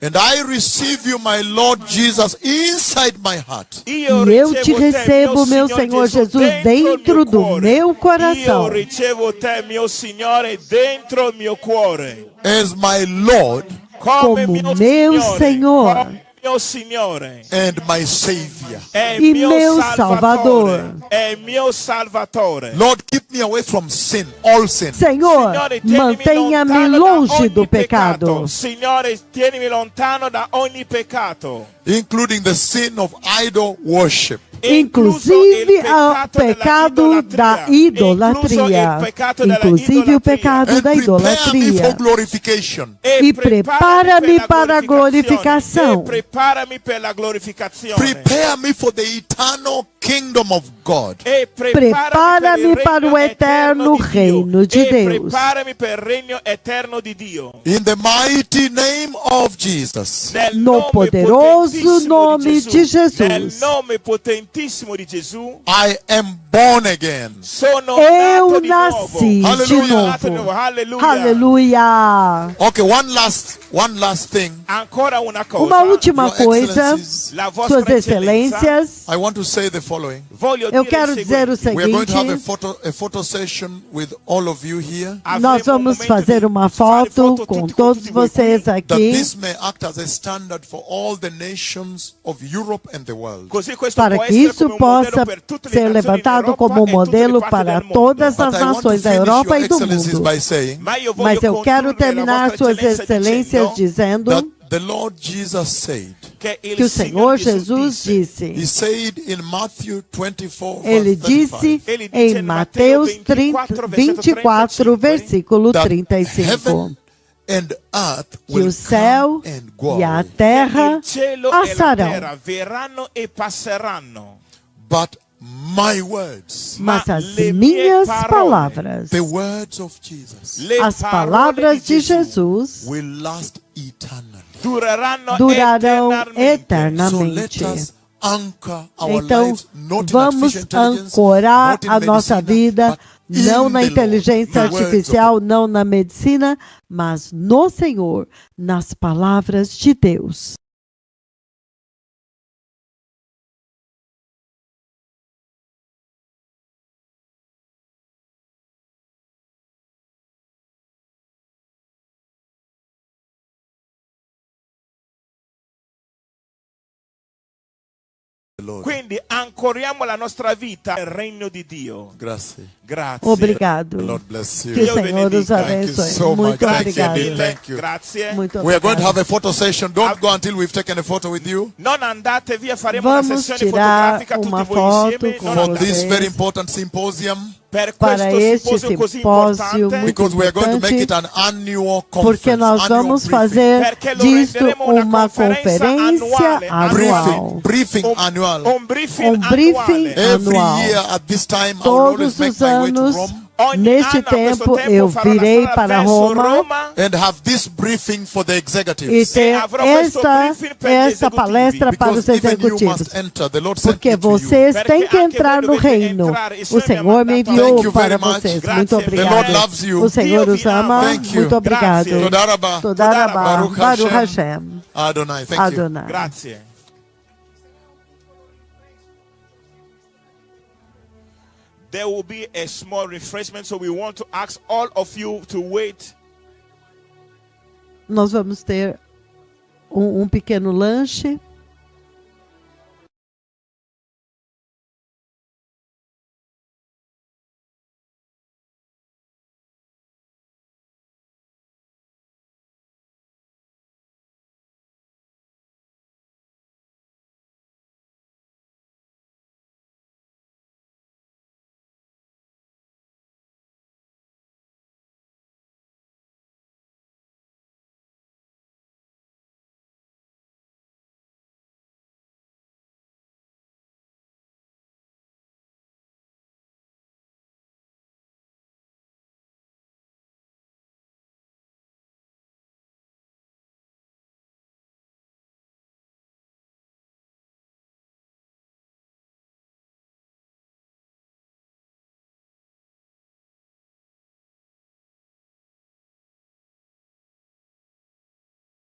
And I receive you, my Lord Jesus, inside my heart. E eu te recebo, meu Senhor Jesus, dentro do meu coração. Io ricevo te, mio Signore, dentro il mio cuore. As my Lord Como meu Senhor. Come mio Signore. and my Savior. È E mio meu Salvatore. Salvador. È mio Salvatore. Lord, keep me away from sin, all sin. Senhor, Signore, tienimi mantenha-me lontano da longe ogni do pecado, Signore, tienimi lontano da ogni peccato. Including the sin of idol worship. inclusive o pecado da idolatria, inclusive o pecado And da prepare me for idolatria. glorification. E prepara-me para a glorificação. Prepara-me pela glorificazione. Prepare me for the eternal kingdom of God. Prepara-me para o eterno reino de Deus. Prepara-me per il regno eterno di Dio. In the mighty name of Jesus. No poderoso nome de Nel Jesus. nome potentissimo di Gesù. I am born again. Sono Eu nato di nasci nuovo. de Nato di nuovo. novo. Alleluia. Aleluia. Okay, one last thing. Ancora una cosa. Uma última Your coisa, Excellencies, La vostra Suas Excelências, I want to say the following. Voglio eu dire quero il dizer o seguente. We are going to have seguinte. a photo session with all of you here. Nós vamos fazer uma foto com todos vocês That aqui, this may act as a standard for all the nations of Europe and the world. Così questo para può que essere isso come un modello possa per tutte le ser nazioni in levantado Europa como e tutte le modelo parti para del mondo. todas But as I want to nações da finish, Europa Your e do Excellencies, mundo. by saying Ma io voglio Mas eu quero concludere, terminar Vostra Suas Excelências dicendo that dizendo the Lord Jesus said, che il que o Senhor Jesus He disse. said in Matthew 24, Ele verse 35, disse Ele diz em em Mateus Mateus 24, versículo that 35, heaven and earth que will o céu come and go e a away, terra il cielo e la passarão, terra verranno e passeranno. but my words, mas as le mie minhas parole, palavras, the words of Jesus, Le as parole palavras di de Jesus, will last eternally. durarão durarão So let eternamente. us anchor our Então, lives not in vamos artificial intelligence, ancorar not in a nossa medicine, vida but não in na the inteligência Lord, the words of artificial, não na medicina, mas no Senhor, nas palavras de Deus. the Lord. Quindi ancoriamo la nostra vita nel regno di Dio. Grazie. Grazie. Obrigado. The Lord bless you. Que o Deus Senhor os benedica. Thank you abençoe. so much. Muito Thank you, obrigado. Bill. Thank you. Grazie. Muito We are going to obrigado. have a photo session. Don't go until we've taken a photo with you. Non andate via, faremo una Vamos sessione tirar fotografica tutti uma voi foto insieme. com Non For andate. this vocês. very important symposium, Per Para questo este simposio così simpósio importante, muito because we are going to make it importante, an annual porque conference, nós annual vamos briefing. fazer Perché lo disto renderemo una uma conferenza conferência annuale. anual. briefing annual. un briefing Um briefing annuale. Every anual. year at this time, I will always Todos make os my way to anos, Rome Ogni neste anno a questo tempo, tempo eu farò la virei strada para verso Roma and have this briefing for the e executives. ter avrò questo briefing per gli essa esecutivi. palestra para os Because even you executivos. must enter. The Lord sent Porque me to you. vocês Perché têm que anche entrar voi no dovete reino. entrare. Il O Signore mi ha Senhor me mandato enviou Thank you para very much. vocês. Grazie. Muito The obrigado. Lord loves you. O Senhor Dio os vi ama. ama. Thank you. Muito obrigado. Grazie. Toda rabba. Todarabá. Baruch Baruch Hashem. Hashem. Adonai. Thank you. Adonai. Grazie. There will be a small refreshment, so we want to ask all of you to wait. Nós vamos ter um pequeno lanche.